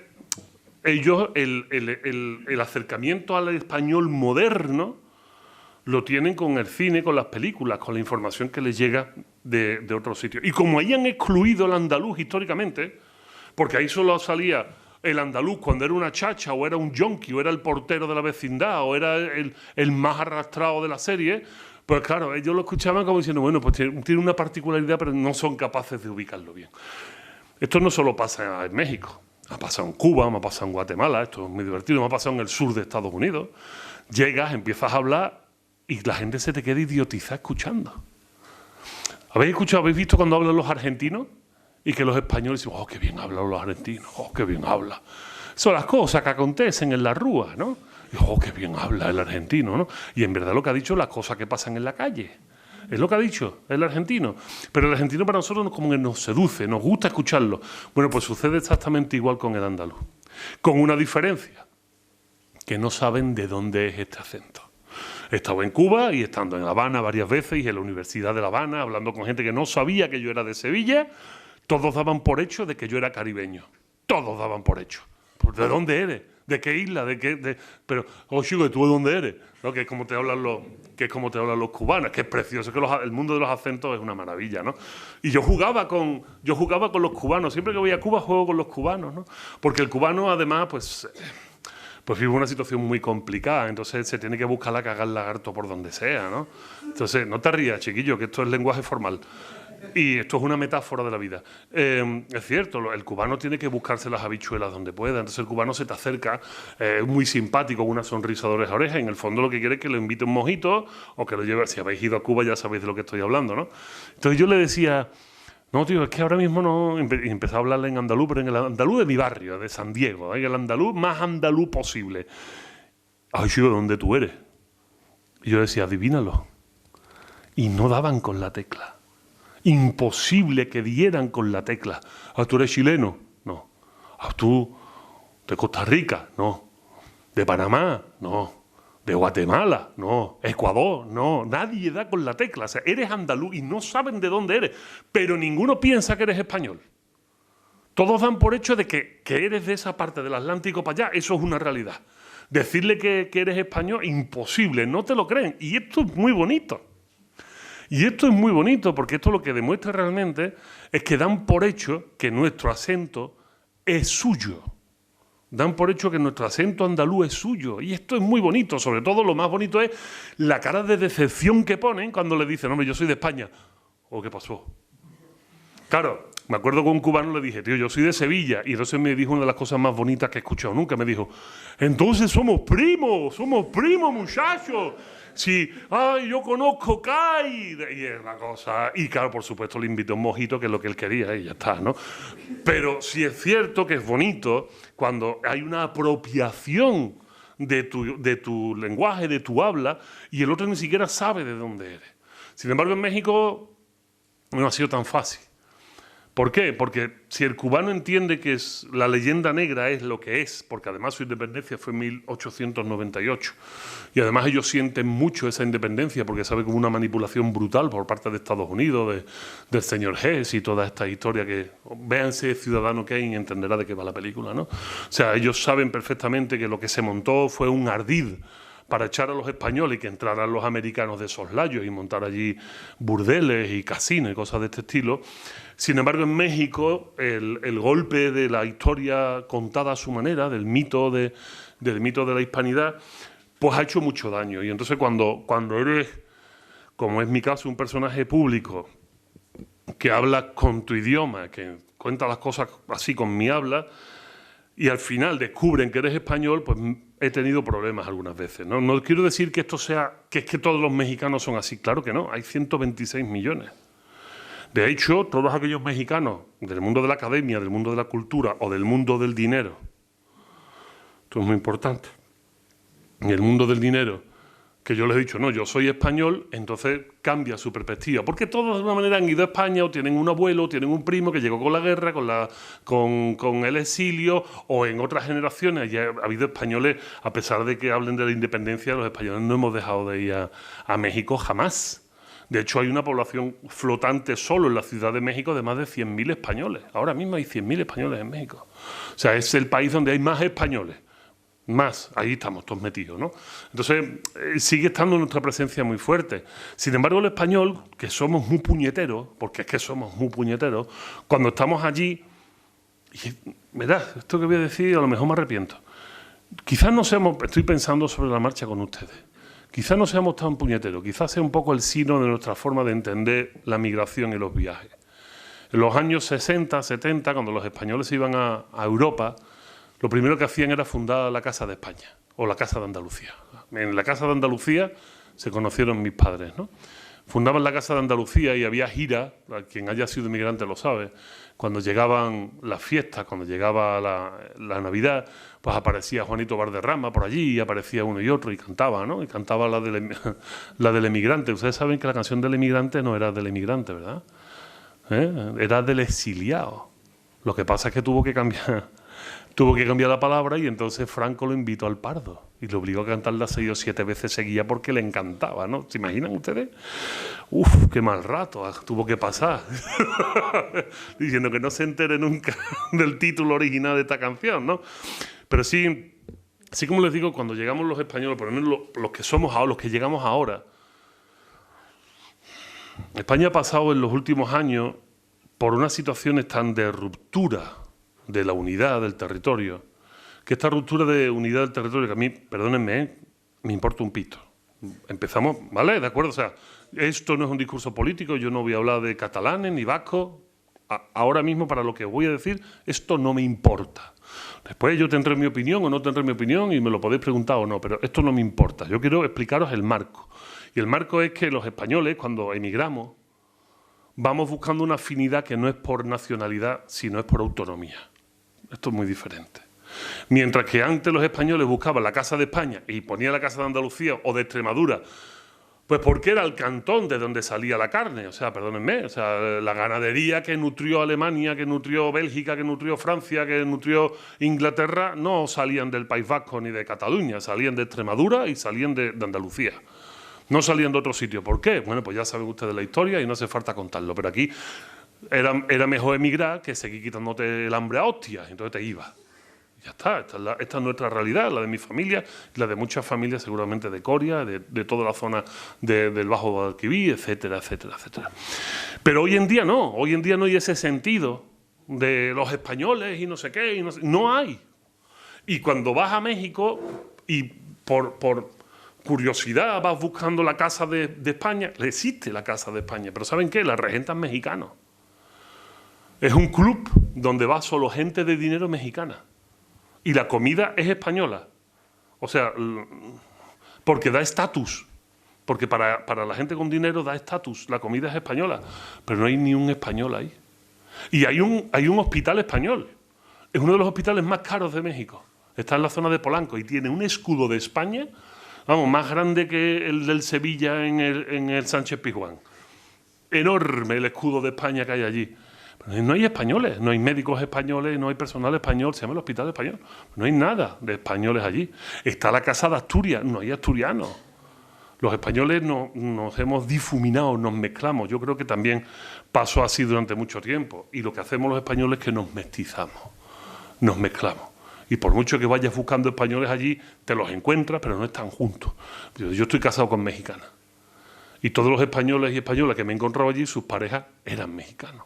ellos, el acercamiento al español moderno lo tienen con el cine, con las películas, con la información que les llega de otros sitios. Y como ahí han excluido el andaluz históricamente, porque ahí solo salía el andaluz cuando era una chacha o era un yonki o era el portero de la vecindad o era el más arrastrado de la serie, pues claro, ellos lo escuchaban como diciendo, bueno, pues tiene una particularidad, pero no son capaces de ubicarlo bien. Esto no solo pasa en México, ha pasado en Cuba, me ha pasado en Guatemala, esto es muy divertido, me ha pasado en el sur de Estados Unidos. Llegas, empiezas a hablar y la gente se te queda idiotizada escuchando. ¿Habéis visto cuando hablan los argentinos? Y que los españoles dicen, oh, qué bien hablan los argentinos, oh, qué bien habla. Son las cosas que acontecen en la rúa, ¿no? Y, oh, qué bien habla el argentino, ¿no? Y en verdad lo que ha dicho, las cosas que pasan en la calle. Es lo que ha dicho el argentino. Pero el argentino para nosotros como que nos seduce, nos gusta escucharlo. Bueno, pues sucede exactamente igual con el andaluz. Con una diferencia, que no saben de dónde es este acento. He estado en Cuba y estando en La Habana varias veces y en la Universidad de La Habana, hablando con gente que no sabía que yo era de Sevilla. Todos daban por hecho de que yo era caribeño. Todos daban por hecho. ¿De dónde eres? ¿De qué isla? Pero, oh chico, ¿tú de dónde eres? ¿No? Que es como te hablan los cubanos, que es precioso, que el mundo de los acentos es una maravilla, ¿no? Y yo jugaba con los cubanos. Siempre que voy a Cuba juego con los cubanos, ¿no? Porque el cubano, además, pues vive una situación muy complicada, entonces se tiene que buscar la cagar lagarto por donde sea, ¿no? Entonces, no te rías, chiquillo, que esto es lenguaje formal. Y esto es una metáfora de la vida. Es cierto, el cubano tiene que buscarse las habichuelas donde pueda. Entonces el cubano se te acerca, muy simpático, con una sonrisa de oreja a oreja. Y en el fondo lo que quiere es que lo invite un mojito o que lo lleve. Si habéis ido a Cuba ya sabéis de lo que estoy hablando, ¿no? Entonces yo le decía, no, tío, es que ahora mismo no. Y empecé a hablarle en andaluz, pero en el andaluz de mi barrio, de San Diego, el andaluz más andaluz posible. Ay, chico, ¿de dónde tú eres? Y yo decía, adivínalo. Y no daban con la tecla. Imposible que dieran con la tecla. ¿Ah, tú eres chileno? No. ¿Ah, tú de Costa Rica? No. ¿De Panamá? No. ¿De Guatemala? No. ¿Ecuador? No. Nadie da con la tecla. O sea, eres andaluz y no saben de dónde eres. Pero ninguno piensa que eres español. Todos dan por hecho de que eres de esa parte del Atlántico para allá. Eso es una realidad. Decirle que eres español, imposible. No te lo creen. Y esto es muy bonito. Y esto es muy bonito porque esto lo que demuestra realmente es que dan por hecho que nuestro acento es suyo. Dan por hecho que nuestro acento andaluz es suyo. Y esto es muy bonito. Sobre todo lo más bonito es la cara de decepción que ponen cuando le dicen, hombre, yo soy de España. ¿O qué pasó? Claro, me acuerdo que a un cubano le dije, tío, yo soy de Sevilla. Y entonces me dijo una de las cosas más bonitas que he escuchado nunca. Me dijo, entonces somos primos, muchachos. Sí, ay, yo conozco Kai. Y es una cosa. Y claro, por supuesto, le invité un mojito, que es lo que él quería, y ya está, ¿no? Pero sí es cierto que es bonito cuando hay una apropiación de tu lenguaje, de tu habla, y el otro ni siquiera sabe de dónde eres. Sin embargo, en México no ha sido tan fácil. ¿Por qué? Porque si el cubano entiende que la leyenda negra es lo que es, porque además su independencia fue en 1898, y además ellos sienten mucho esa independencia porque saben que hubo una manipulación brutal por parte de Estados Unidos, del señor Hess y toda esta historia que, véanse Ciudadano Kane y entenderá de qué va la película, ¿no? O sea, ellos saben perfectamente que lo que se montó fue un ardid para echar a los españoles y que entraran los americanos de soslayo y montar allí burdeles y casinos y cosas de este estilo. Sin embargo, en México, el golpe de la historia contada a su manera, del mito de la hispanidad, pues ha hecho mucho daño. Y entonces cuando eres, como es mi caso, un personaje público que habla con tu idioma, que cuenta las cosas así con mi habla, y al final descubren que eres español, pues he tenido problemas algunas veces. No quiero decir que esto sea, que es que todos los mexicanos son así. Claro que no, hay 126 millones. De hecho, todos aquellos mexicanos del mundo de la academia, del mundo de la cultura o del mundo del dinero, esto es muy importante, en el mundo del dinero, que yo les he dicho, no, yo soy español, entonces cambia su perspectiva. Porque todos de alguna manera han ido a España o tienen un abuelo o tienen un primo que llegó con la guerra, con el exilio, o en otras generaciones ya ha habido españoles, a pesar de que hablen de la independencia, los españoles no hemos dejado de ir a México jamás. De hecho, hay una población flotante solo en la Ciudad de México de más de 100.000 españoles. Ahora mismo hay 100.000 españoles en México. O sea, es el país donde hay más españoles. Más, ahí estamos todos metidos, ¿no? Entonces, sigue estando nuestra presencia muy fuerte. Sin embargo, el español, que somos muy puñeteros, porque es que somos muy puñeteros, cuando estamos allí, verás, esto que voy a decir a lo mejor me arrepiento. Quizás no seamos, estoy pensando sobre la marcha con ustedes, quizás no seamos tan puñeteros, quizás sea un poco el signo de nuestra forma de entender la migración y los viajes. En los años 60, 70, cuando los españoles iban a Europa, lo primero que hacían era fundar la Casa de España o la Casa de Andalucía. En la Casa de Andalucía se conocieron mis padres, ¿no? Fundaban la Casa de Andalucía y había giras, quien haya sido inmigrante lo sabe, cuando llegaban las fiestas, cuando llegaba la Navidad, pues aparecía Juanito Valderrama por allí, y aparecía uno y otro y cantaba, ¿no? Y cantaba la del emigrante. Ustedes saben que la canción del emigrante no era del emigrante, ¿verdad? Era del exiliado. Lo que pasa es que tuvo que cambiar la palabra y entonces Franco lo invitó al Pardo y le obligó a cantarla 6 o 7 veces seguida porque le encantaba, ¿no? ¿Se imaginan ustedes? ¡Uf, qué mal rato tuvo que pasar! Diciendo que no se entere nunca del título original de esta canción, ¿no? Pero sí como les digo, cuando llegamos los españoles, por lo menos los que somos ahora, los que llegamos ahora, España ha pasado en los últimos años por unas situaciones tan de ruptura de la unidad del territorio, que esta ruptura de unidad del territorio, que a mí, perdónenme, me importa un pito. Empezamos, ¿vale? ¿De acuerdo? O sea, esto no es un discurso político, yo no voy a hablar de catalanes ni vascos. Ahora mismo, para lo que voy a decir, esto no me importa. Después yo tendré mi opinión o no tendré mi opinión y me lo podéis preguntar o no, pero esto no me importa. Yo quiero explicaros el marco. Y el marco es que los españoles, cuando emigramos, vamos buscando una afinidad que no es por nacionalidad, sino es por autonomía. Esto es muy diferente. Mientras que antes los españoles buscaban la Casa de España y ponían la Casa de Andalucía o de Extremadura, pues porque era el cantón de donde salía la carne. O sea, perdónenme, o sea, la ganadería que nutrió Alemania, que nutrió Bélgica, que nutrió Francia, que nutrió Inglaterra, no salían del País Vasco ni de Cataluña, salían de Extremadura y salían de Andalucía. No salían de otro sitio. ¿Por qué? Bueno, pues ya saben ustedes la historia y no hace falta contarlo. Pero aquí era mejor emigrar que seguir quitándote el hambre a hostias. Entonces te ibas. Ya está. Esta es nuestra realidad, la de mi familia y la de muchas familias seguramente de Coria, de toda la zona del Bajo Guadalquivir, etcétera, etcétera, etcétera. Pero hoy en día no. Hoy en día no hay ese sentido de los españoles y no sé qué. No hay. Y cuando vas a México y por curiosidad vas buscando la Casa de España, le existe la Casa de España, pero ¿saben qué? La regentan mexicanos. Es un club donde va solo gente de dinero mexicana. Y la comida es española. O sea, porque da estatus. Porque para la gente con dinero da estatus. La comida es española. Pero no hay ni un español ahí. Y hay un hospital español. Es uno de los hospitales más caros de México. Está en la zona de Polanco y tiene un escudo de España, vamos, más grande que el del Sevilla en el Sánchez Pizjuán. Enorme el escudo de España que hay allí. Pero no hay españoles, no hay médicos españoles, no hay personal español, se llama el Hospital Español. No hay nada de españoles allí. Está la Casa de Asturias, no hay asturianos. Los españoles nos hemos difuminado, nos mezclamos. Yo creo que también pasó así durante mucho tiempo. Y lo que hacemos los españoles es que nos mestizamos, nos mezclamos. Y por mucho que vayas buscando españoles allí, te los encuentras, pero no están juntos. Yo estoy casado con mexicanas. Y todos los españoles y españolas que me he encontrado allí, sus parejas eran mexicanos.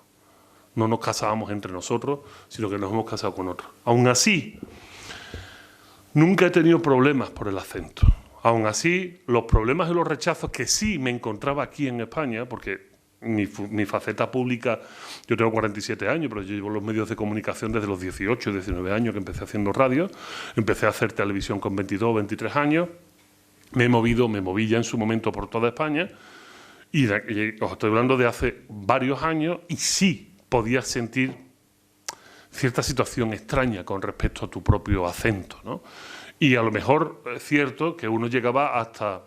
No nos casábamos entre nosotros, sino que nos hemos casado con otros. Aún así, nunca he tenido problemas por el acento. Aún así, los problemas y los rechazos que sí me encontraba aquí en España, porque mi faceta pública, yo tengo 47 años, pero yo llevo los medios de comunicación desde los 18, 19 años que empecé haciendo radio, empecé a hacer televisión con 22, 23 años, me moví ya en su momento por toda España, y os estoy hablando de hace varios años, y sí podías sentir cierta situación extraña con respecto a tu propio acento, ¿no? Y a lo mejor es cierto que uno llegaba hasta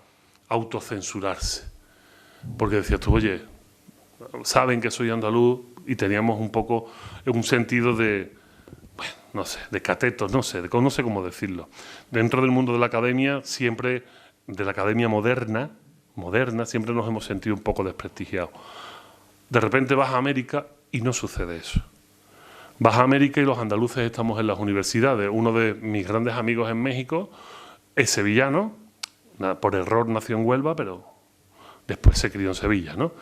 autocensurarse, porque decías tú, oye, saben que soy andaluz, y teníamos un poco un sentido de, bueno, no sé, de catetos, no sé cómo decirlo. Dentro del mundo de la academia, siempre, de la academia moderna, siempre nos hemos sentido un poco desprestigiados. De repente vas a América y no sucede eso. Vas a América y los andaluces estamos en las universidades. Uno de mis grandes amigos en México es sevillano, por error nació en Huelva, pero después se crió en Sevilla, ¿no?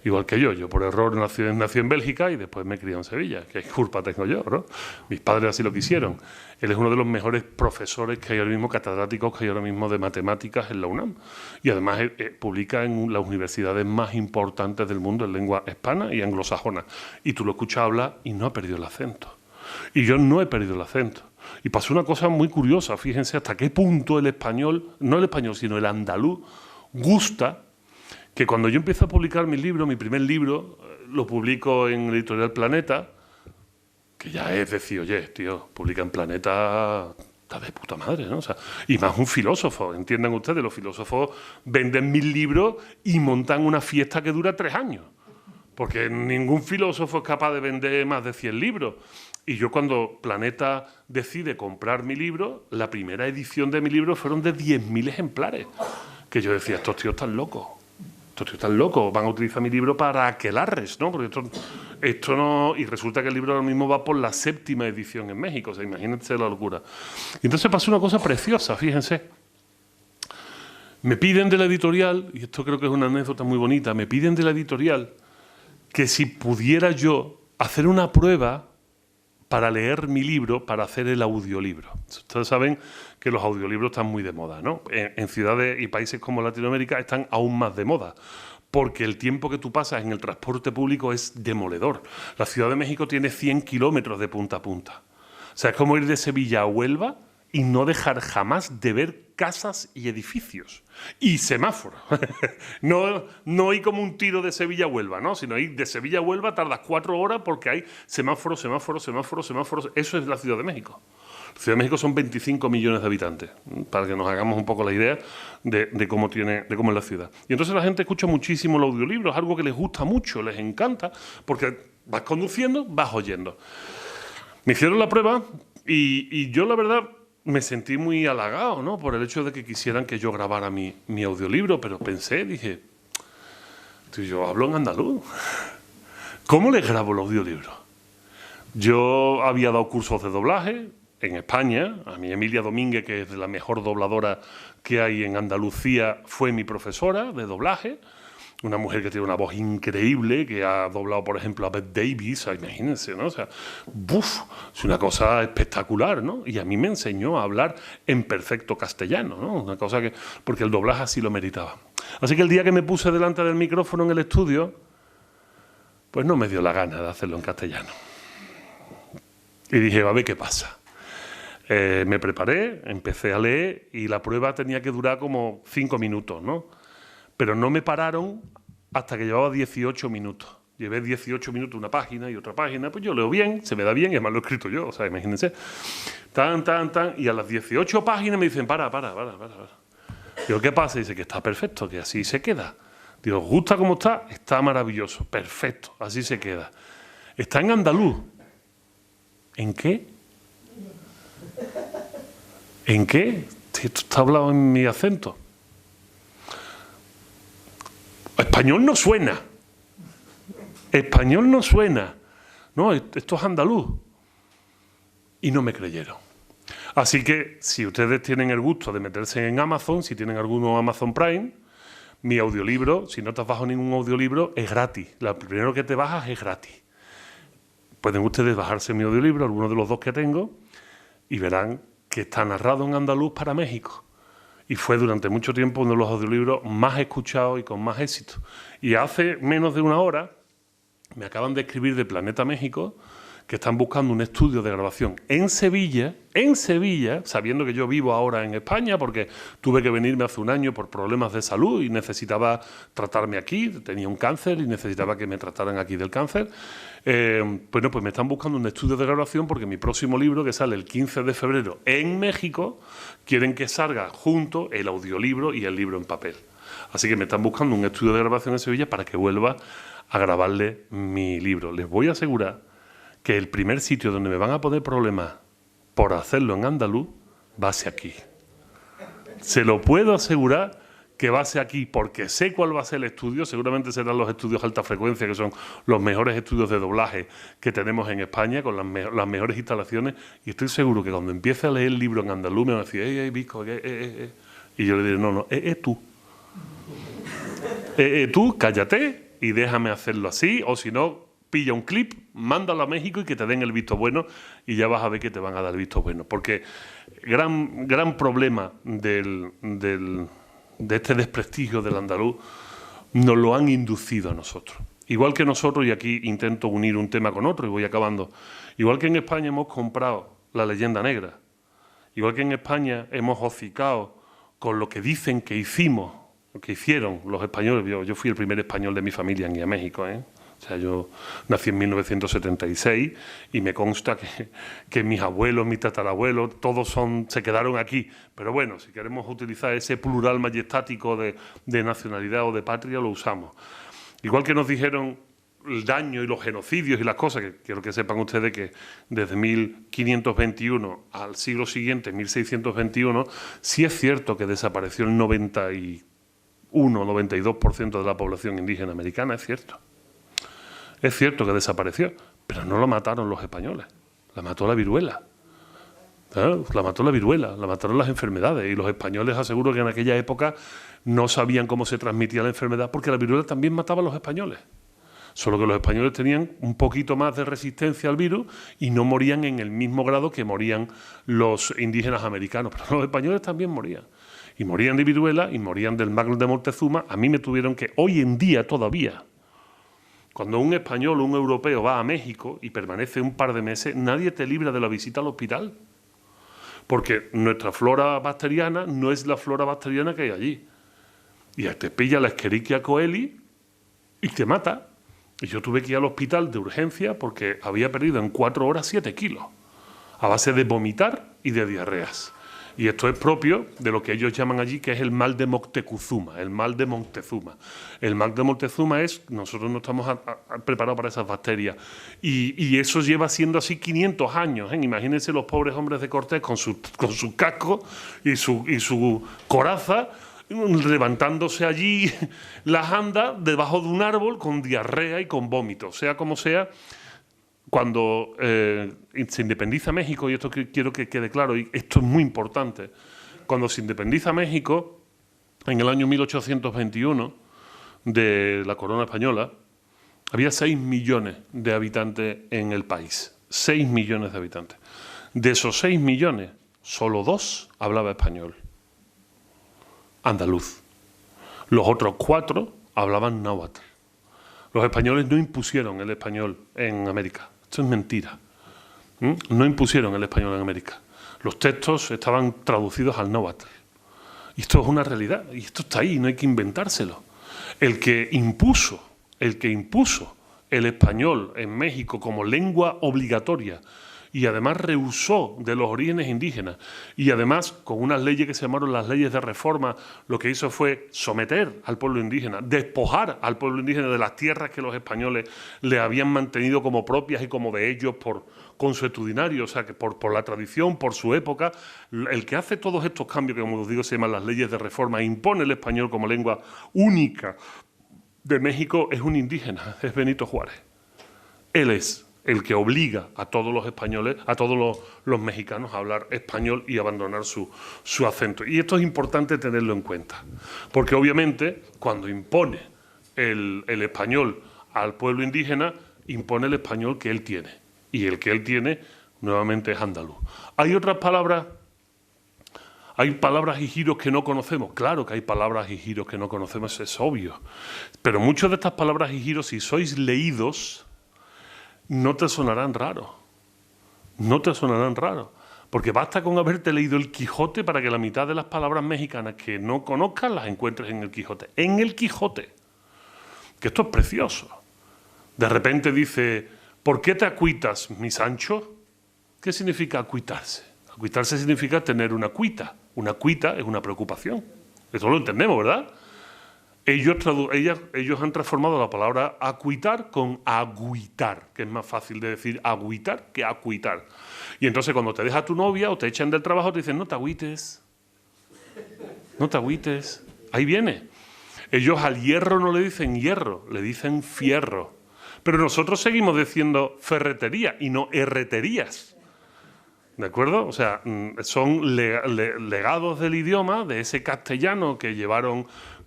igual que yo por error nací en Bélgica y después me crié en Sevilla. ¿Qué culpa tengo yo, no? Mis padres así lo quisieron. Él es uno de los mejores profesores que hay ahora mismo, catedráticos que hay ahora mismo de matemáticas en la UNAM. Y además publica en las universidades más importantes del mundo en lengua hispana y anglosajona. Y tú lo escuchas hablar y no ha perdido el acento. Y yo no he perdido el acento. Y pasó una cosa muy curiosa, fíjense hasta qué punto el español, no el español, sino el andaluz, gusta que cuando yo empiezo a publicar mi libro, mi primer libro, lo publico en la editorial Planeta, que ya es decir, oye, tío, publica en Planeta, está de puta madre, ¿no? O sea, y más un filósofo, entiendan ustedes, los filósofos venden 1000 libros y montan una fiesta que dura 3 años, porque ningún filósofo es capaz de vender más de 100 libros. Y yo cuando Planeta decide comprar mi libro, la primera edición de mi libro fueron de 10.000 ejemplares, que yo decía, estos tíos están locos. Estos tíos están locos, van a utilizar mi libro para aquelarres, ¿no? Porque esto no... Y resulta que el libro ahora mismo va por la 7ª edición en México, o sea, imagínense la locura. Y entonces pasó una cosa preciosa, fíjense. Me piden de la editorial, y esto creo que es una anécdota muy bonita, me piden de la editorial que si pudiera yo hacer una prueba para leer mi libro, para hacer el audiolibro. Ustedes saben que los audiolibros están muy de moda, ¿no? En ciudades y países como Latinoamérica están aún más de moda, porque el tiempo que tú pasas en el transporte público es demoledor. La Ciudad de México tiene 100 kilómetros de punta a punta. O sea, es como ir de Sevilla a Huelva y no dejar jamás de ver casas y edificios. Y semáforos. No hay como un tiro de Sevilla a Huelva, ¿no? Sino ir de Sevilla a Huelva tardas 4 horas porque hay semáforos, semáforos, semáforos, semáforos. Eso es la Ciudad de México. La Ciudad de México son 25 millones de habitantes, para que nos hagamos un poco la idea de cómo es la ciudad. Y entonces la gente escucha muchísimo el audiolibro, es algo que les gusta mucho, les encanta, porque vas conduciendo, vas oyendo. Me hicieron la prueba y yo, la verdad, me sentí muy halagado, ¿no? Por el hecho de que quisieran que yo grabara mi audiolibro, pero dije, yo hablo en andaluz. ¿Cómo les grabo el audiolibro? Yo había dado cursos de doblaje en España. A mí Emilia Domínguez, que es la mejor dobladora que hay en Andalucía, fue mi profesora de doblaje. Una mujer que tiene una voz increíble, que ha doblado, por ejemplo, a Bette Davis, imagínense, ¿no? O sea, es una cosa espectacular, ¿no? Y a mí me enseñó a hablar en perfecto castellano, ¿no? Una cosa que... porque el doblaje así lo meritaba. Así que el día que me puse delante del micrófono en el estudio, pues no me dio la gana de hacerlo en castellano. Y dije, a ver qué pasa. Me preparé, empecé a leer y la prueba tenía que durar como 5 minutos, ¿no? Pero no me pararon hasta que llevaba 18 minutos. Llevé 18 minutos una página y otra página, pues yo leo bien, se me da bien, y además lo he escrito yo, o sea, imagínense. Y a las 18 páginas me dicen, para. Digo, ¿qué pasa? Dice que está perfecto, que así se queda. Digo, ¿os gusta cómo está? Está maravilloso, perfecto, así se queda. Está en andaluz. ¿En qué? ¿En qué? Esto está hablado en mi acento. Español no suena. Español no suena. No, esto es andaluz. Y no me creyeron. Así que, si ustedes tienen el gusto de meterse en Amazon, si tienen alguno Amazon Prime, mi audiolibro, si no te has bajado ningún audiolibro, es gratis. Lo primero que te bajas es gratis. Pueden ustedes bajarse mi audiolibro, alguno de los 2 que tengo, y verán que está narrado en andaluz para México. Y fue durante mucho tiempo uno de los audiolibros más escuchados y con más éxito. Y hace menos de una hora me acaban de escribir de Planeta México que están buscando un estudio de grabación en Sevilla, sabiendo que yo vivo ahora en España porque tuve que venirme hace un año por problemas de salud y necesitaba tratarme aquí, tenía un cáncer y necesitaba que me trataran aquí del cáncer. Pues me están buscando un estudio de grabación porque mi próximo libro, que sale el 15 de febrero en México, quieren que salga junto el audiolibro y el libro en papel. Así que me están buscando un estudio de grabación en Sevilla para que vuelva a grabarle mi libro. Les voy a asegurar que el primer sitio donde me van a poner problemas por hacerlo en andaluz va a ser aquí. Se lo puedo asegurar que va a ser aquí, porque sé cuál va a ser el estudio. Seguramente serán los estudios de alta frecuencia, que son los mejores estudios de doblaje que tenemos en España, con las mejores instalaciones, y estoy seguro que cuando empiece a leer el libro en andaluz me van a decir, Vico, y yo le diré, no, tú. Tú, cállate y déjame hacerlo así, o si no, pilla un clip, mándalo a México y que te den el visto bueno y ya vas a ver que te van a dar el visto bueno. Porque gran problema de este desprestigio del andaluz nos lo han inducido a nosotros. Igual que nosotros, y aquí intento unir un tema con otro y voy acabando, igual que en España hemos comprado la leyenda negra, igual que en España hemos hocicado con lo que dicen que hicimos, lo que hicieron los españoles. Yo fui el primer español de mi familia en ir a México, ¿eh? O sea, yo nací en 1976 y me consta que mis abuelos, mis tatarabuelos, todos se quedaron aquí. Pero bueno, si queremos utilizar ese plural majestático de nacionalidad o de patria, lo usamos. Igual que nos dijeron el daño y los genocidios y las cosas, que quiero que sepan ustedes que desde 1521 al siglo siguiente, 1621, sí es cierto que desapareció el 92% de la población indígena americana, es cierto. Es cierto que desapareció, pero no lo mataron los españoles, la mató la viruela. La mató la viruela, la mataron las enfermedades, y los españoles aseguro que en aquella época no sabían cómo se transmitía la enfermedad, porque la viruela también mataba a los españoles. Solo que los españoles tenían un poquito más de resistencia al virus y no morían en el mismo grado que morían los indígenas americanos, pero los españoles también morían. Y morían de viruela y morían del mal de Montezuma. A mí me tuvieron que, hoy en día todavía, cuando un español o un europeo va a México y permanece un par de meses, nadie te libra de la visita al hospital. Porque nuestra flora bacteriana no es la flora bacteriana que hay allí. Y te pilla la Escherichia coli y te mata. Y yo tuve que ir al hospital de urgencia porque había perdido en 4 horas 7 kilos. A base de vomitar y de diarreas. Y esto es propio de lo que ellos llaman allí, que es el mal de Moctezuma, el mal de Montezuma. El mal de Montezuma es, nosotros no estamos preparados para esas bacterias. Y eso lleva siendo así 500 años. ¿Eh? Imagínense los pobres hombres de Cortés con su casco y su coraza, levantándose allí las andas debajo de un árbol con diarrea y con vómito. Sea como sea, cuando se independiza México, y esto quiero que quede claro, y esto es muy importante, cuando se independiza México, en el año 1821, de la corona española, había 6 millones de habitantes en el país. 6 millones de habitantes. De esos 6 millones, solo 2 hablaba español, andaluz. Los otros 4 hablaban náhuatl. Los españoles no impusieron el español en América. Esto es mentira. No impusieron el español en América. Los textos estaban traducidos al náhuatl. Y esto es una realidad. Y esto está ahí, no hay que inventárselo. El que impuso el español en México como lengua obligatoria y además rehusó de los orígenes indígenas y además con unas leyes que se llamaron las leyes de reforma, lo que hizo fue someter al pueblo indígena, despojar al pueblo indígena de las tierras que los españoles le habían mantenido como propias y como de ellos por consuetudinario, o sea, que por la tradición, por su época. El que hace todos estos cambios, que como os digo se llaman las leyes de reforma, e impone el español como lengua única de México, es un indígena, es Benito Juárez. Él es el que obliga a todos los españoles, a todos los mexicanos a hablar español y abandonar su acento. Y esto es importante tenerlo en cuenta, porque obviamente cuando impone el español al pueblo indígena, impone el español que él tiene. Y el que él tiene, nuevamente, es andaluz. Hay otras palabras, hay palabras y giros que no conocemos. Claro que hay palabras y giros que no conocemos, es obvio. Pero muchas de estas palabras y giros, si sois leídos, no te sonarán raros. No te sonarán raros. Porque basta con haberte leído el Quijote para que la mitad de las palabras mexicanas que no conozcas las encuentres en el Quijote. En el Quijote. Que esto es precioso. De repente dice, ¿por qué te acuitas, mi Sancho? ¿Qué significa acuitarse? Acuitarse significa tener una cuita. Una cuita es una preocupación. Eso lo entendemos, ¿verdad? Ellos han transformado la palabra acuitar con agüitar, que es más fácil de decir agüitar que acuitar. Y entonces cuando te deja tu novia o te echan del trabajo, te dicen, no te agüites. No te agüites. Ahí viene. Ellos al hierro no le dicen hierro, le dicen fierro. Pero nosotros seguimos diciendo ferretería y no herreterías. ¿De acuerdo? O sea, son legados del idioma, de ese castellano que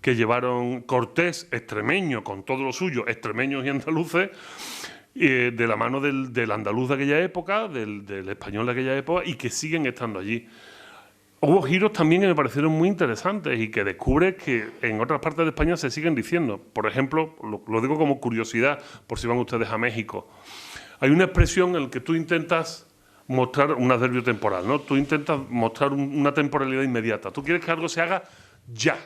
que llevaron Cortés, extremeño, con todo lo suyo, extremeños y andaluces, de la mano del andaluz de aquella época, del español de aquella época, y que siguen estando allí. Hubo giros también que me parecieron muy interesantes y que descubres que en otras partes de España se siguen diciendo. Por ejemplo, lo digo como curiosidad, por si van ustedes a México. Hay una expresión en la que tú intentas mostrar un adverbio temporal, ¿no? Tú intentas mostrar una temporalidad inmediata. Tú quieres que algo se haga ya.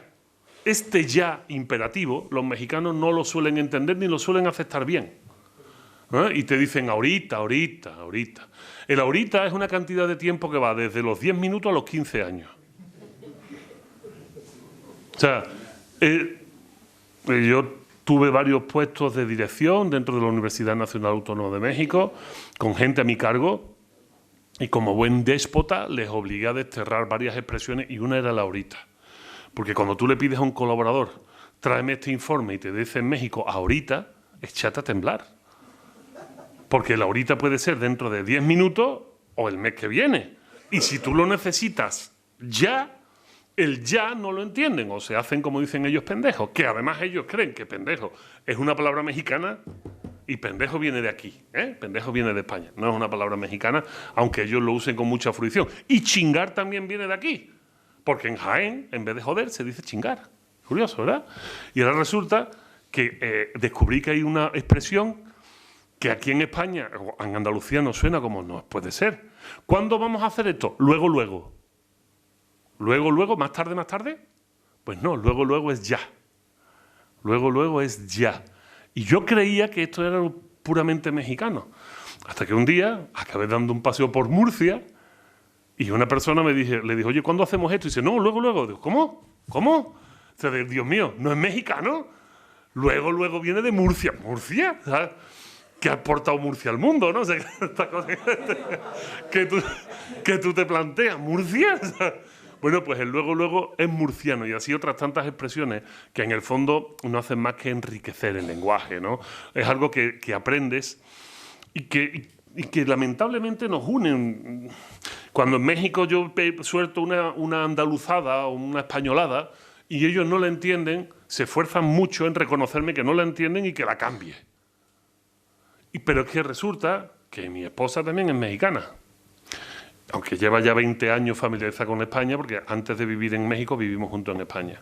Este ya imperativo, los mexicanos no lo suelen entender ni lo suelen aceptar bien. Y te dicen ahorita, ahorita, ahorita. El ahorita es una cantidad de tiempo que va desde los 10 minutos a los 15 años. O sea, yo tuve varios puestos de dirección dentro de la Universidad Nacional Autónoma de México, con gente a mi cargo, y como buen déspota les obligué a desterrar varias expresiones, y una era la ahorita. Porque cuando tú le pides a un colaborador, tráeme este informe y te dice en México ahorita, échate a temblar. Porque el ahorita puede ser dentro de 10 minutos o el mes que viene. Y si tú lo necesitas ya, el ya no lo entienden o se hacen, como dicen ellos, pendejos. Que además ellos creen que pendejo es una palabra mexicana y pendejo viene de aquí. Pendejo viene de España. No es una palabra mexicana, aunque ellos lo usen con mucha fruición. Y chingar también viene de aquí. Porque en Jaén, en vez de joder, se dice chingar. Curioso, ¿verdad? Y ahora resulta que descubrí que hay una expresión que aquí en España, o en Andalucía, nos suena como no puede ser. ¿Cuándo vamos a hacer esto? Luego, luego. ¿Luego, luego? ¿Más tarde, más tarde? Pues no, luego, luego es ya. Luego, luego es ya. Y yo creía que esto era puramente mexicano. Hasta que un día acabé dando un paseo por Murcia y una persona le dijo, oye, ¿cuándo hacemos esto? Y dice, no, luego, luego. Digo, ¿cómo? ¿Cómo? Dice, Dios mío, ¿no es mexicano? Luego, luego viene de Murcia. ¿Murcia? ¿Sabes? Que ha aportado Murcia al mundo, ¿no? O sea, esta cosa que tú te planteas, ¿Murcia? Bueno, pues el luego, luego es murciano y así otras tantas expresiones que en el fondo no hacen más que enriquecer el lenguaje, ¿no? Es algo que aprendes y que lamentablemente nos unen. Cuando en México yo suelto una andaluzada o una españolada y ellos no la entienden, se esfuerzan mucho en reconocerme que no la entienden y que la cambie. Pero es que resulta que mi esposa también es mexicana, aunque lleva ya 20 años familiarizada con España, porque antes de vivir en México vivimos juntos en España.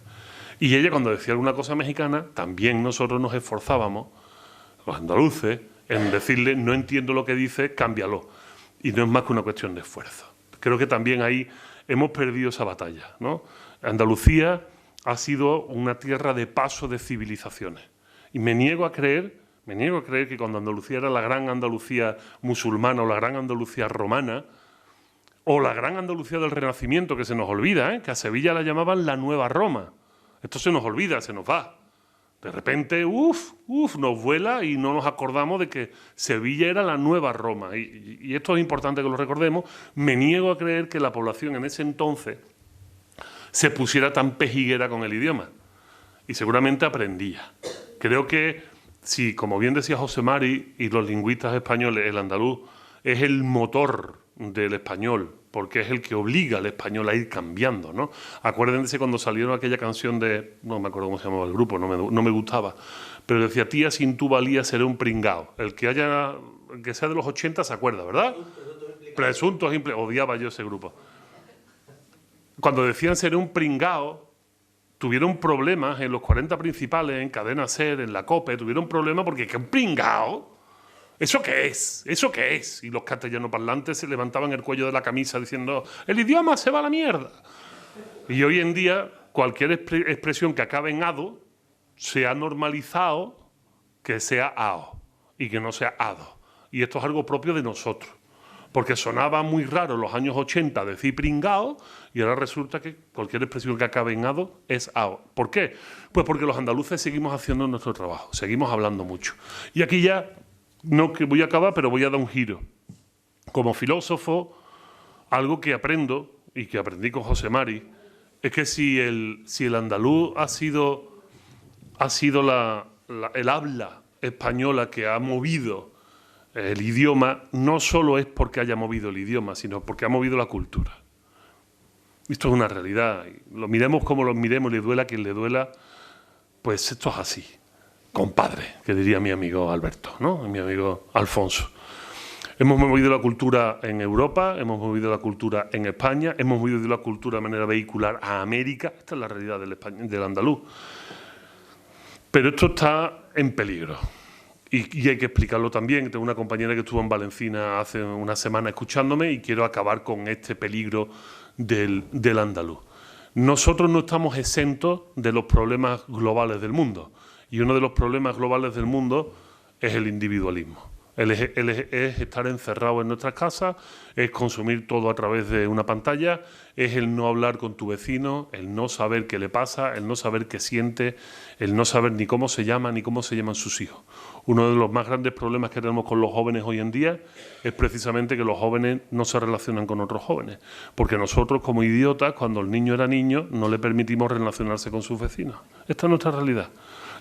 Y ella cuando decía alguna cosa mexicana, también nosotros nos esforzábamos, los andaluces, en decirle, no entiendo lo que dice, cámbialo. Y no es más que una cuestión de esfuerzo. Creo que también ahí hemos perdido esa batalla, ¿no? Andalucía ha sido una tierra de paso de civilizaciones. Y me niego a creer que cuando Andalucía era la gran Andalucía musulmana o la gran Andalucía romana o la gran Andalucía del Renacimiento, que se nos olvida, que a Sevilla la llamaban la Nueva Roma. Esto se nos olvida, se nos va. De repente, nos vuela y no nos acordamos de que Sevilla era la Nueva Roma. Y esto es importante que lo recordemos. Me niego a creer que la población en ese entonces se pusiera tan pejiguera con el idioma. Y seguramente aprendía. Creo que sí, como bien decía José Mari y los lingüistas españoles, el andaluz es el motor del español, porque es el que obliga al español a ir cambiando, ¿no? Acuérdense cuando salieron aquella canción de, no me acuerdo cómo se llamaba el grupo, no me gustaba, pero decía, tía, sin tu valía seré un pringao. El que sea de los 80 se acuerda, ¿verdad? Presuntos implicados. Odiaba yo ese grupo. Cuando decían seré un pringao, tuvieron problemas en los 40 principales, en Cadena SER, en la COPE, tuvieron problemas porque ¿qué un pringao? ¿Eso qué es? ¿Eso qué es? Y los castellanoparlantes se levantaban el cuello de la camisa diciendo el idioma se va a la mierda. Y hoy en día cualquier expresión que acabe en ado se ha normalizado que sea ao y que no sea ado. Y esto es algo propio de nosotros. Porque sonaba muy raro en los años 80 decir pringao y ahora resulta que cualquier expresión que acabe en ado es ao. ¿Por qué? Pues porque los andaluces seguimos haciendo nuestro trabajo, seguimos hablando mucho. Y aquí ya, no que voy a acabar, pero voy a dar un giro. Como filósofo, algo que aprendo y que aprendí con José Mari es que si el andaluz ha sido el habla española que ha movido el idioma, no solo es porque haya movido el idioma, sino porque ha movido la cultura. Esto es una realidad. Lo miremos como lo miremos, le duela a quien le duela, pues esto es así, compadre, que diría mi amigo Alberto, ¿no? Mi amigo Alfonso. Hemos movido la cultura en Europa, hemos movido la cultura en España, hemos movido la cultura de manera vehicular a América. Esta es la realidad del andaluz. Pero esto está en peligro. Y hay que explicarlo también. Tengo una compañera que estuvo en Valencina hace una semana escuchándome y quiero acabar con este peligro del andaluz. Nosotros no estamos exentos de los problemas globales del mundo. Y uno de los problemas globales del mundo es el individualismo. Es estar encerrado en nuestras casas, es consumir todo a través de una pantalla, es el no hablar con tu vecino, el no saber qué le pasa, el no saber qué siente, el no saber ni cómo se llama ni cómo se llaman sus hijos. Uno de los más grandes problemas que tenemos con los jóvenes hoy en día es precisamente que los jóvenes no se relacionan con otros jóvenes, porque nosotros como idiotas, cuando el niño era niño, no le permitimos relacionarse con sus vecinos. Esta es nuestra realidad.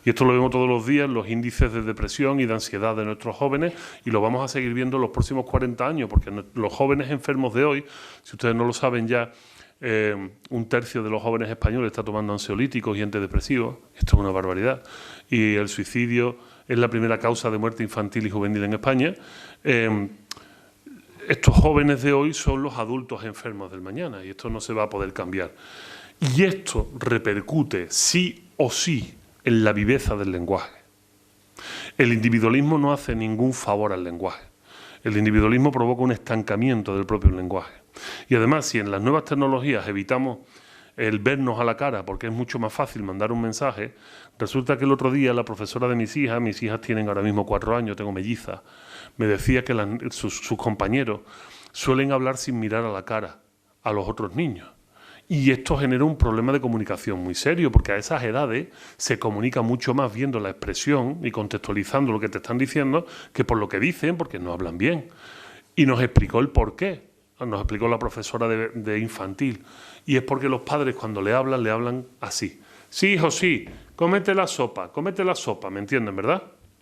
Y esto lo vemos todos los días, los índices de depresión y de ansiedad de nuestros jóvenes, y lo vamos a seguir viendo en los próximos 40 años, porque los jóvenes enfermos de hoy, si ustedes no lo saben ya, un tercio de los jóvenes españoles está tomando ansiolíticos y antidepresivos. Esto es una barbaridad. Y el suicidio es la primera causa de muerte infantil y juvenil en España. Estos jóvenes de hoy son los adultos enfermos del mañana, y esto no se va a poder cambiar. Y esto repercute sí o sí en la viveza del lenguaje. El individualismo no hace ningún favor al lenguaje. El individualismo provoca un estancamiento del propio lenguaje. Y además, si en las nuevas tecnologías evitamos el vernos a la cara, porque es mucho más fácil mandar un mensaje, resulta que el otro día la profesora de mis hijas tienen ahora mismo 4 años, tengo mellizas, me decía que sus compañeros suelen hablar sin mirar a la cara a los otros niños. Y esto genera un problema de comunicación muy serio, porque a esas edades se comunica mucho más viendo la expresión y contextualizando lo que te están diciendo que por lo que dicen, porque no hablan bien. Y nos explicó el por qué, nos explicó la profesora de infantil. Y es porque los padres cuando le hablan así. Sí, hijo, sí, cómete la sopa, ¿me entienden, verdad?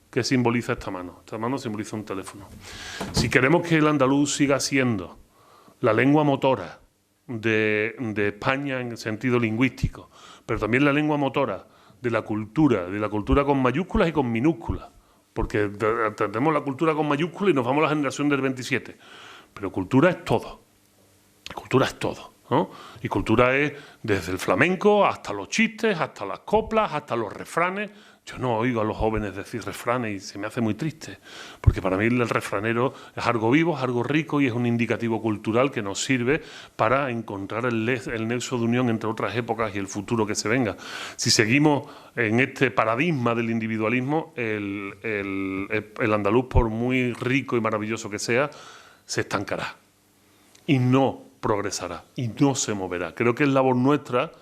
¿Qué simboliza esta mano? Esta mano simboliza un teléfono. Si queremos que el andaluz siga siendo la lengua motora de España en el sentido lingüístico, pero también la lengua motora de la cultura con mayúsculas y con minúsculas, porque tenemos la cultura con mayúsculas y nos vamos a la generación del 27, pero cultura es todo, ¿no? Y cultura es desde el flamenco hasta los chistes, hasta las coplas, hasta los refranes. Yo no oigo a los jóvenes decir refranes y se me hace muy triste, porque para mí el refranero es algo vivo, es algo rico y es un indicativo cultural que nos sirve para encontrar el nexo de unión entre otras épocas y el futuro que se venga. Si seguimos en este paradigma del individualismo, el andaluz, por muy rico y maravilloso que sea, se estancará y no progresará y no se moverá. Creo que es labor nuestra,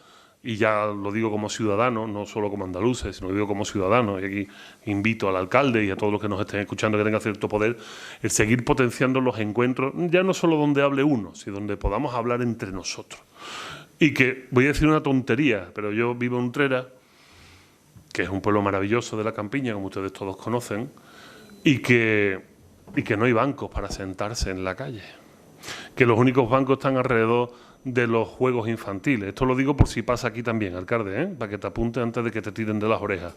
y ya lo digo como ciudadano, no solo como andaluces, sino lo digo como ciudadano, y aquí invito al alcalde y a todos los que nos estén escuchando que tengan cierto poder, el seguir potenciando los encuentros, ya no solo donde hable uno, sino donde podamos hablar entre nosotros. Y que, voy a decir una tontería, pero yo vivo en Utrera, que es un pueblo maravilloso de la campiña, como ustedes todos conocen, y que no hay bancos para sentarse en la calle, que los únicos bancos están alrededor de los juegos infantiles. Esto lo digo por si pasa aquí también, alcalde, para que te apunte antes de que te tiren de las orejas.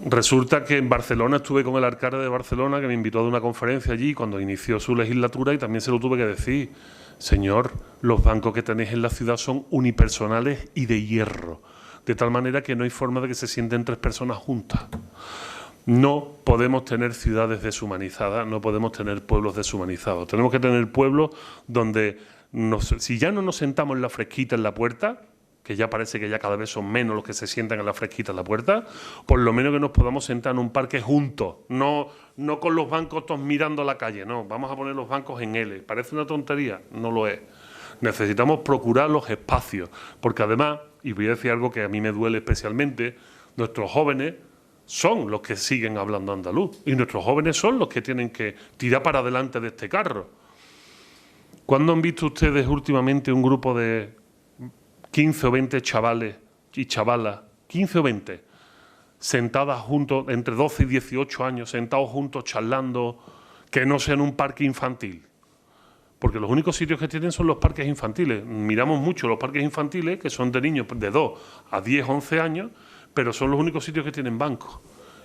Resulta que en Barcelona estuve con el alcalde de Barcelona, que me invitó a una conferencia allí cuando inició su legislatura, y también se lo tuve que decir. Señor, los bancos que tenéis en la ciudad son unipersonales y de hierro, de tal manera que no hay forma de que se sienten 3 personas juntas. No podemos tener ciudades deshumanizadas, no podemos tener pueblos deshumanizados. Tenemos que tener pueblos donde, si ya no nos sentamos en la fresquita en la puerta, que ya parece que ya cada vez son menos los que se sientan en la fresquita en la puerta, por lo menos que nos podamos sentar en un parque juntos, no con los bancos todos mirando a la calle, no, vamos a poner los bancos en L. ¿Parece una tontería? No lo es. Necesitamos procurar los espacios, porque además, y voy a decir algo que a mí me duele especialmente, nuestros jóvenes son los que siguen hablando andaluz y nuestros jóvenes son los que tienen que tirar para adelante de este carro. ¿Cuándo han visto ustedes últimamente un grupo de 15 o 20 chavales y chavalas, 15 o 20, sentadas juntos, entre 12 y 18 años, sentados juntos charlando, que no sea en un parque infantil? porque los únicos sitios que tienen son los parques infantiles. Miramos mucho los parques infantiles, que son de niños de 2 a 10, 11 años, pero son los únicos sitios que tienen bancos.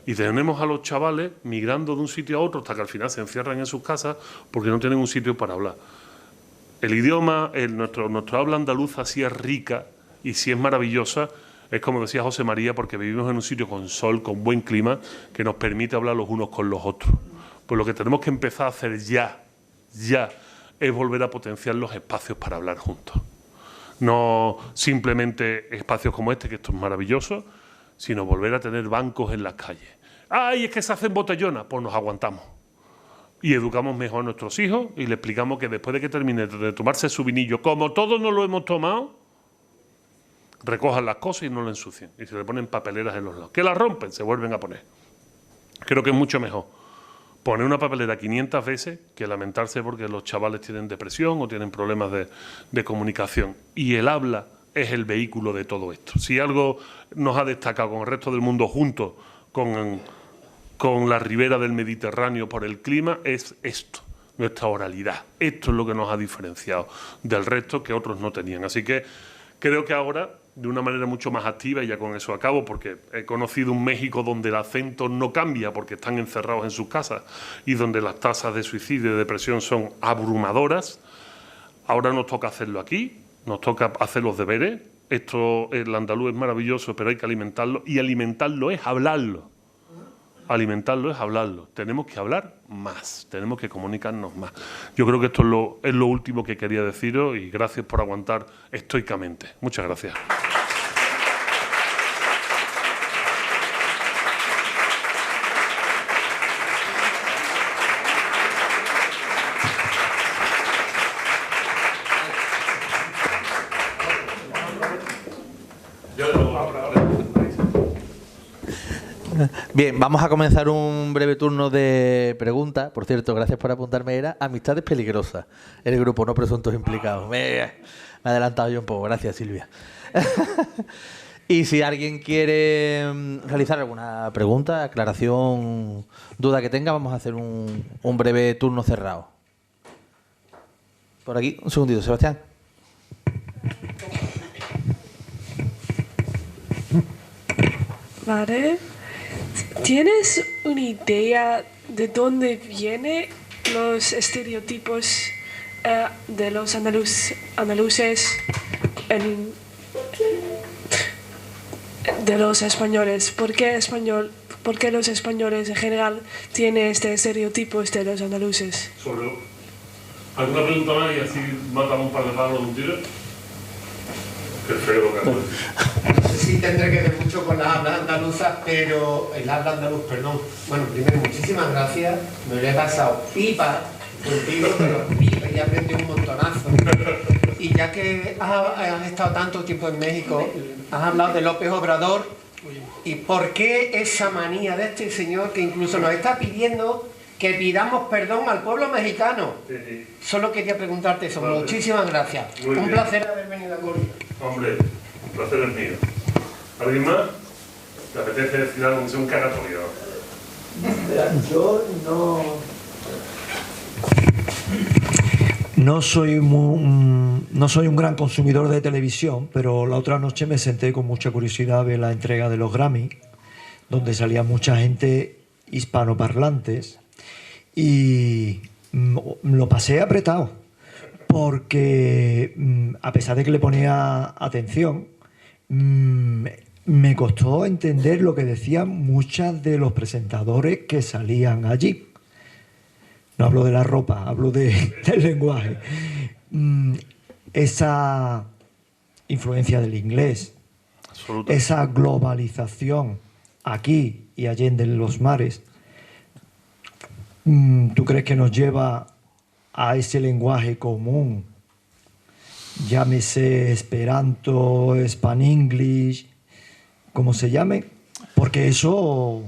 Y tenemos a los chavales migrando de un sitio a otro hasta que al final se encierran en sus casas porque no tienen un sitio para hablar. El idioma, nuestro habla andaluza, sí es rica y sí es maravillosa, es como decía José María, porque vivimos en un sitio con sol, con buen clima, que nos permite hablar los unos con los otros. Pues lo que tenemos que empezar a hacer ya, es volver a potenciar los espacios para hablar juntos. No simplemente espacios como este, que esto es maravilloso, sino volver a tener bancos en las calles. ¡Ay, es que se hacen botellonas! Pues nos aguantamos. Y educamos mejor a nuestros hijos y le explicamos que después de que termine de tomarse su vinillo, como todos nos lo hemos tomado, recojan las cosas y no lo ensucien. Y se le ponen papeleras en los lados. Que las rompen, se vuelven a poner. Creo que es mucho mejor poner una papelera 500 veces que lamentarse porque los chavales tienen depresión o tienen problemas de comunicación. Y el habla es el vehículo de todo esto. Si algo nos ha destacado con el resto del mundo juntos, con la ribera del Mediterráneo por el clima, es esto, nuestra oralidad. Esto es lo que nos ha diferenciado del resto que otros no tenían. Así que creo que ahora, de una manera mucho más activa, y ya con eso acabo, porque he conocido un México donde el acento no cambia porque están encerrados en sus casas y donde las tasas de suicidio y de depresión son abrumadoras. Ahora nos toca hacerlo aquí, nos toca hacer los deberes. Esto, el andaluz es maravilloso, pero hay que alimentarlo, y alimentarlo es hablarlo. Alimentarlo es hablarlo. Tenemos que hablar más, tenemos que comunicarnos más. Yo creo que esto es lo último que quería deciros y gracias por aguantar estoicamente. Muchas gracias.
Bien, vamos a comenzar un breve turno de preguntas. Por cierto, gracias por apuntarme. Era Amistades Peligrosas, el grupo, no presuntos implicados. Me he adelantado yo un poco. Gracias, Silvia. Y si alguien quiere realizar alguna pregunta, aclaración, duda que tenga, vamos a hacer un breve turno cerrado. Por aquí, un segundito, Sebastián.
Vale. ¿Tienes una idea de dónde vienen los estereotipos de los andaluces de los españoles? ¿Por qué los españoles en general tienen este estereotipo de los andaluces?
¿Alguna pregunta más y así matamos un par de palos de un tiro? Qué feo que hago.
No sé si tendré que ver mucho con las hablas andaluzas, pero el habla andaluz, perdón. Bueno, primero, muchísimas gracias. Me lo he pasado pipa contigo, pero pipa, y aprendí un montonazo. Y ya que has estado tanto tiempo en México, has hablado de López Obrador. ¿Y por qué esa manía de este señor que incluso nos está pidiendo que pidamos perdón al pueblo mexicano?
Sí.
Solo quería preguntarte eso. Vale. Muchísimas gracias. Un placer haber venido a Coruña.
Hombre, el placer es mío. ¿Alguien más? ¿Te apetece decir algo que sea un caratorio?
Yo no...
No soy un gran consumidor de televisión, pero la otra noche me senté con mucha curiosidad a ver la entrega de los Grammy, donde salía mucha gente hispanoparlantes, y lo pasé apretado, porque a pesar de que le ponía atención, me costó entender lo que decían muchos de los presentadores que salían allí. No hablo de la ropa, hablo del lenguaje. Esa influencia del inglés, esa globalización aquí y allende los mares, ¿tú crees que nos lleva a ese lenguaje común? Llámese Esperanto, Span-English, como se llame, porque eso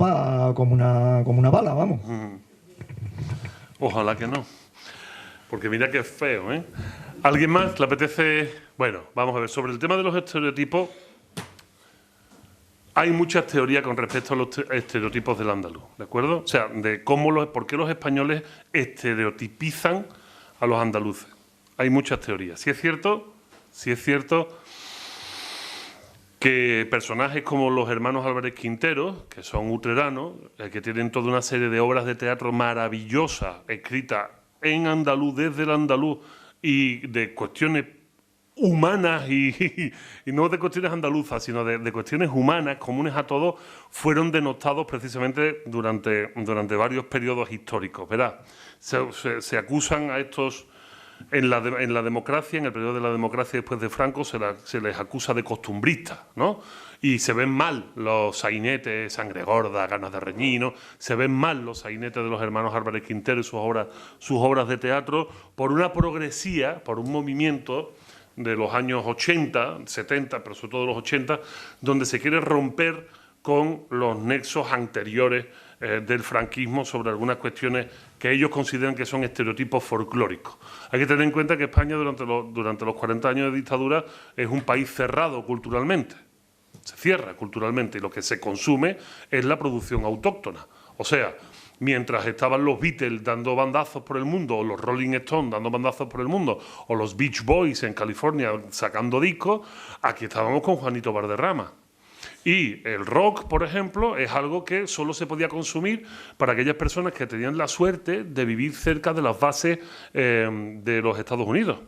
va como una bala, vamos.
Ojalá que no, porque mira que es feo, ¿eh? ¿Alguien más le apetece? Bueno, vamos a ver, sobre el tema de los estereotipos, hay muchas teorías con respecto a los estereotipos del andaluz, ¿de acuerdo? O sea, de por qué los españoles estereotipizan a los andaluces. Hay muchas teorías. Sí es cierto que personajes como los hermanos Álvarez Quintero, que son utreranos, que tienen toda una serie de obras de teatro maravillosas, escritas en andaluz, desde el andaluz, y de cuestiones humanas y no de cuestiones andaluzas, sino de cuestiones humanas, comunes a todos, fueron denostados precisamente durante varios periodos históricos, ¿verdad? Se acusan a estos, en la democracia, en el periodo de la democracia después de Franco, se les acusa de costumbristas, ¿no? Y se ven mal los sainetes, Sangre Gorda, Ganas de Reñir, se ven mal los sainetes de los hermanos Álvarez Quintero y sus obras de teatro por una progresía, por un movimiento de los años 80, 70, pero sobre todo los 80, donde se quiere romper con los nexos anteriores del franquismo sobre algunas cuestiones que ellos consideran que son estereotipos folclóricos. Hay que tener en cuenta que España durante los 40 años de dictadura es un país cerrado culturalmente. Se cierra culturalmente y lo que se consume es la producción autóctona. O sea, mientras estaban los Beatles dando bandazos por el mundo, o los Rolling Stones dando bandazos por el mundo, o los Beach Boys en California sacando discos, aquí estábamos con Juanito Valderrama. Y el rock, por ejemplo, es algo que solo se podía consumir para aquellas personas que tenían la suerte de vivir cerca de las bases de los Estados Unidos.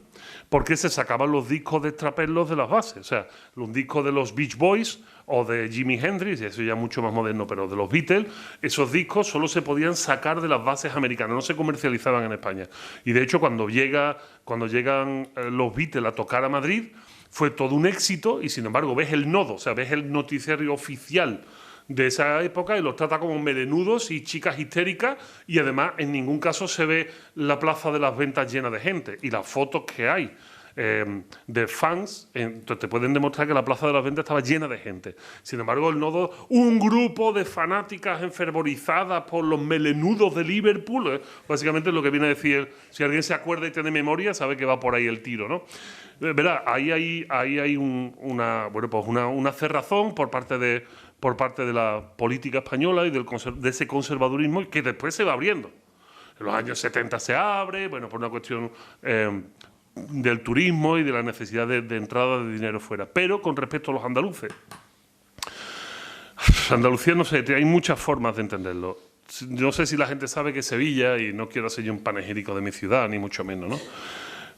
Porque se sacaban los discos de extrapelos de las bases. O sea, un disco de los Beach Boys o de Jimi Hendrix, eso ya mucho más moderno, pero de los Beatles, esos discos solo se podían sacar de las bases americanas, no se comercializaban en España. Y de hecho, cuando llegan los Beatles a tocar a Madrid, fue todo un éxito y, sin embargo, ves el nodo, o sea, ves el noticiario oficial de esa época y los trata como melenudos y chicas histéricas, y además en ningún caso se ve la Plaza de las Ventas llena de gente. Y las fotos que hay de fans te pueden demostrar que la Plaza de las Ventas estaba llena de gente. Sin embargo, el nodo, un grupo de fanáticas enfervorizadas por los melenudos de Liverpool, básicamente lo que viene a decir, si alguien se acuerda y tiene memoria, sabe que va por ahí el tiro, ¿no? Verá, ahí hay una cerrazón por parte de la política española y de ese conservadurismo, que después se va abriendo. En los años 70 se abre, bueno, por una cuestión del turismo y de la necesidad de entrada de dinero fuera. Pero con respecto a los andaluces, Andalucía, no sé, hay muchas formas de entenderlo. No sé si la gente sabe que Sevilla, y no quiero hacer yo un panegírico de mi ciudad, ni mucho menos, ¿no?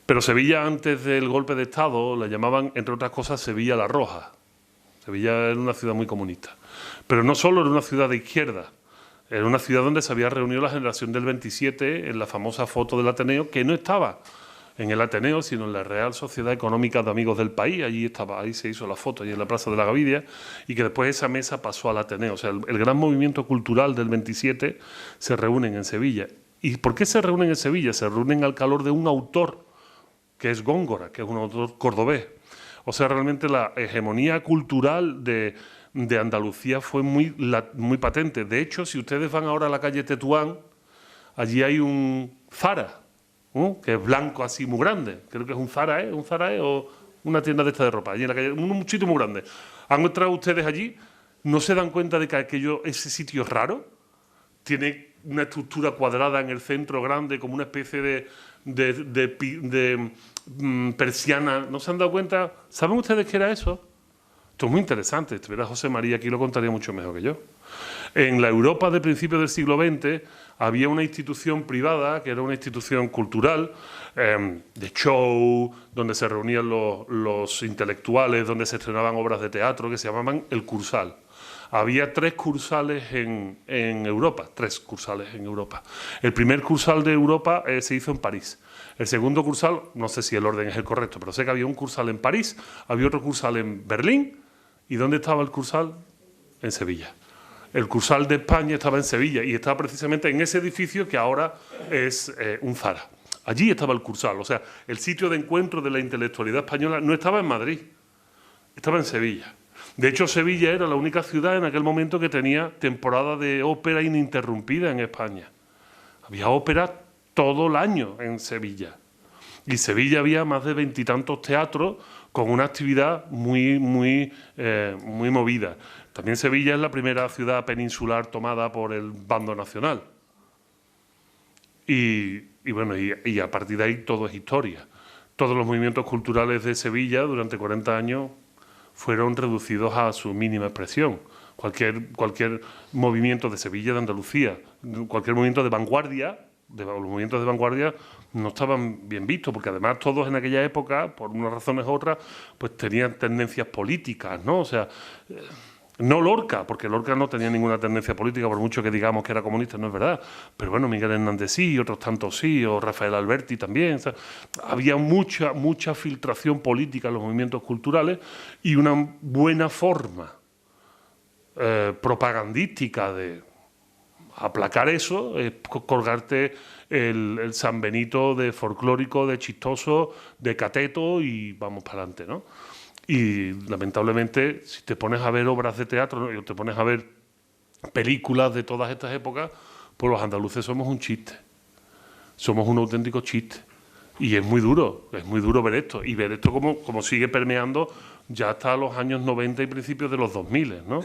Pero Sevilla, antes del golpe de Estado, la llamaban, entre otras cosas, Sevilla la Roja. Sevilla era una ciudad muy comunista. Pero no solo era una ciudad de izquierda, era una ciudad donde se había reunido la generación del 27 en la famosa foto del Ateneo, que no estaba en el Ateneo, sino en la Real Sociedad Económica de Amigos del País. Allí estaba, ahí se hizo la foto, allí en la Plaza de la Gavidia, y que después esa mesa pasó al Ateneo. O sea, el gran movimiento cultural del 27 se reúnen en Sevilla. ¿Y por qué se reúnen en Sevilla? Se reúnen al calor de un autor, que es Góngora, que es un autor cordobés. O sea, realmente la hegemonía cultural de Andalucía fue muy patente. De hecho, si ustedes van ahora a la calle Tetuán, allí hay un Zara, que es blanco así muy grande. Creo que es un Zara o una tienda de esta de ropa. Allí en la calle, un sitio muy grande. ¿Han entrado ustedes allí? ¿No se dan cuenta de que ese sitio es raro? Tiene una estructura cuadrada en el centro grande, como una especie de persiana. ¿No se han dado cuenta? ¿Saben ustedes qué era eso? Esto es muy interesante. Verá, José María aquí lo contaría mucho mejor que yo. En la Europa de principios del siglo XX había una institución privada, que era una institución cultural, de show, donde se reunían los intelectuales, donde se estrenaban obras de teatro, que se llamaban el Cursal. Había 3 cursales en Europa, 3 cursales en Europa. El primer cursal de Europa se hizo en París. El segundo cursal, no sé si el orden es el correcto, pero sé que había un cursal en París, había otro cursal en Berlín. ¿Y dónde estaba el cursal? En Sevilla. El cursal de España estaba en Sevilla y estaba precisamente en ese edificio que ahora es un Zara. Allí estaba el cursal, o sea, el sitio de encuentro de la intelectualidad española no estaba en Madrid, estaba en Sevilla. De hecho, Sevilla era la única ciudad en aquel momento que tenía temporada de ópera ininterrumpida en España. Había ópera todo el año en Sevilla. Y en Sevilla había más de 20 y tantos teatros con una actividad muy movida. También Sevilla es la primera ciudad peninsular tomada por el bando nacional. Y bueno, y a partir de ahí todo es historia. Todos los movimientos culturales de Sevilla durante 40 años fueron reducidos a su mínima expresión. Cualquier movimiento de Sevilla, de Andalucía, cualquier movimiento de vanguardia, los movimientos de vanguardia no estaban bien vistos, porque además todos en aquella época, por unas razones u otras, pues tenían tendencias políticas, ¿no? O sea, no Lorca, porque Lorca no tenía ninguna tendencia política, por mucho que digamos que era comunista, no es verdad. Pero bueno, Miguel Hernández sí, otros tantos sí, o Rafael Alberti también. O sea, había mucha filtración política en los movimientos culturales y una buena forma propagandística de aplacar eso es colgarte el San Benito de folclórico, de chistoso, de cateto y vamos para adelante, ¿no? Y lamentablemente, si te pones a ver obras de teatro, ¿no?, y te pones a ver películas de todas estas épocas, pues los andaluces somos un chiste. Somos un auténtico chiste. Y es muy duro ver esto. Y ver esto como sigue permeando ya hasta los años 90 y principios de los 2000, ¿no?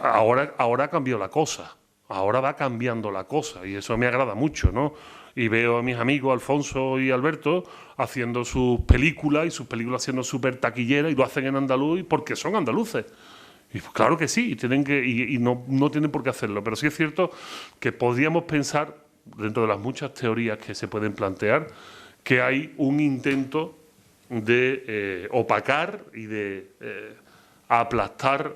Ahora ha cambiado la cosa. Ahora va cambiando la cosa y eso me agrada mucho, ¿no? Y veo a mis amigos Alfonso y Alberto haciendo sus películas y sus películas siendo súper taquilleras y lo hacen en andaluz porque son andaluces. Y pues claro que sí, y no tienen por qué hacerlo. Pero sí es cierto que podríamos pensar, dentro de las muchas teorías que se pueden plantear, que hay un intento de opacar y de aplastar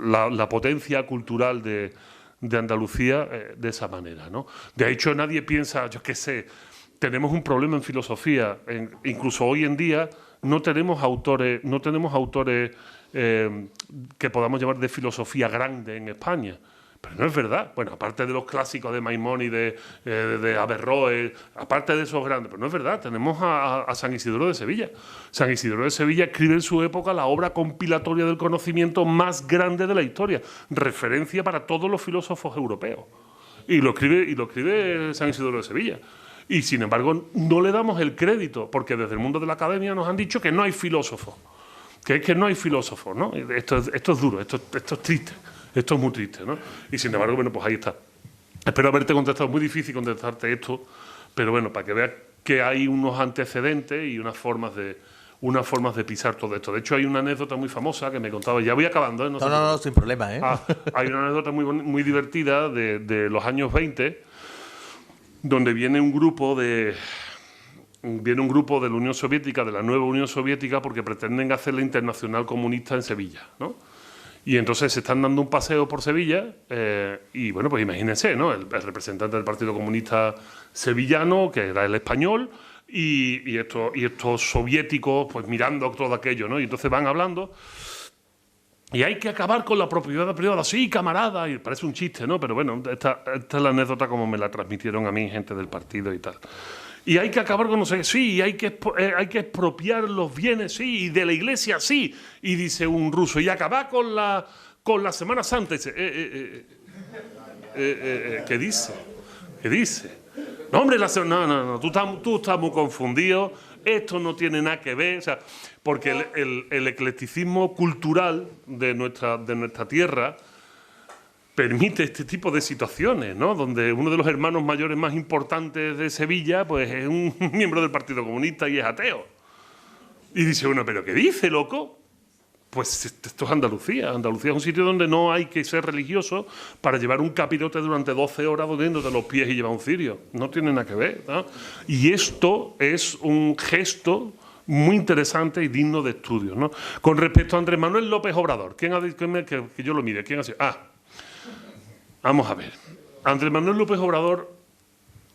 la potencia cultural de Andalucía de esa manera, ¿no? De hecho, nadie piensa, yo qué sé, tenemos un problema en filosofía, incluso hoy en día no tenemos autores que podamos llamar de filosofía grande en España. Pero no es verdad. Bueno, aparte de los clásicos de Maimónides, de Averroes, aparte de esos grandes, pero no es verdad. Tenemos a San Isidoro de Sevilla. San Isidoro de Sevilla escribe en su época la obra compilatoria del conocimiento más grande de la historia, referencia para todos los filósofos europeos. Y lo escribe San Isidoro de Sevilla. Y sin embargo, no le damos el crédito, porque desde el mundo de la academia nos han dicho que no hay filósofos. Que es que no hay filósofos, ¿no? Esto es duro, esto es triste. Esto es muy triste, ¿no? Y sin embargo, bueno, pues ahí está. Espero haberte contestado. Es muy difícil contestarte esto, pero bueno, para que veas que hay unos antecedentes y unas formas de pisar todo esto. De hecho, hay una anécdota muy famosa que me contaba. Ya voy acabando, ¿eh?
No, sin problema, ¿eh?
Hay una anécdota muy divertida de los años 20, donde viene un grupo de la Unión Soviética, de la nueva Unión Soviética, porque pretenden hacer la Internacional Comunista en Sevilla, ¿no? Y entonces se están dando un paseo por Sevilla y, bueno, pues imagínense, ¿no? El representante del Partido Comunista sevillano, que era el español, y estos soviéticos, pues mirando todo aquello, ¿no? Y entonces van hablando y hay que acabar con la propiedad privada. Sí, camarada, y parece un chiste, ¿no? Pero bueno, esta es la anécdota como me la transmitieron a mí gente del partido y tal. Y hay que acabar con no sé qué, sí, hay que expropiar los bienes, sí, y de la iglesia, sí. Y dice un ruso, y acabar con la Semana Santa. Y dice, ¿qué dice? ¿Qué dice? No, hombre, no, tú estás muy confundido, esto no tiene nada que ver, o sea, porque el eclecticismo cultural de nuestra tierra permite este tipo de situaciones, ¿no? Donde uno de los hermanos mayores más importantes de Sevilla, pues es un miembro del Partido Comunista y es ateo. Y dice uno, ¿pero qué dice, loco? Pues esto es Andalucía. Andalucía es un sitio donde no hay que ser religioso para llevar un capirote durante 12 horas doliéndote los pies y llevar un cirio. No tiene nada que ver, ¿no? Y esto es un gesto muy interesante y digno de estudio, ¿no? Con respecto a Andrés Manuel López Obrador, ¿quién ha dicho que yo lo mire? ¿Quién ha sido? Vamos a ver. Andrés Manuel López Obrador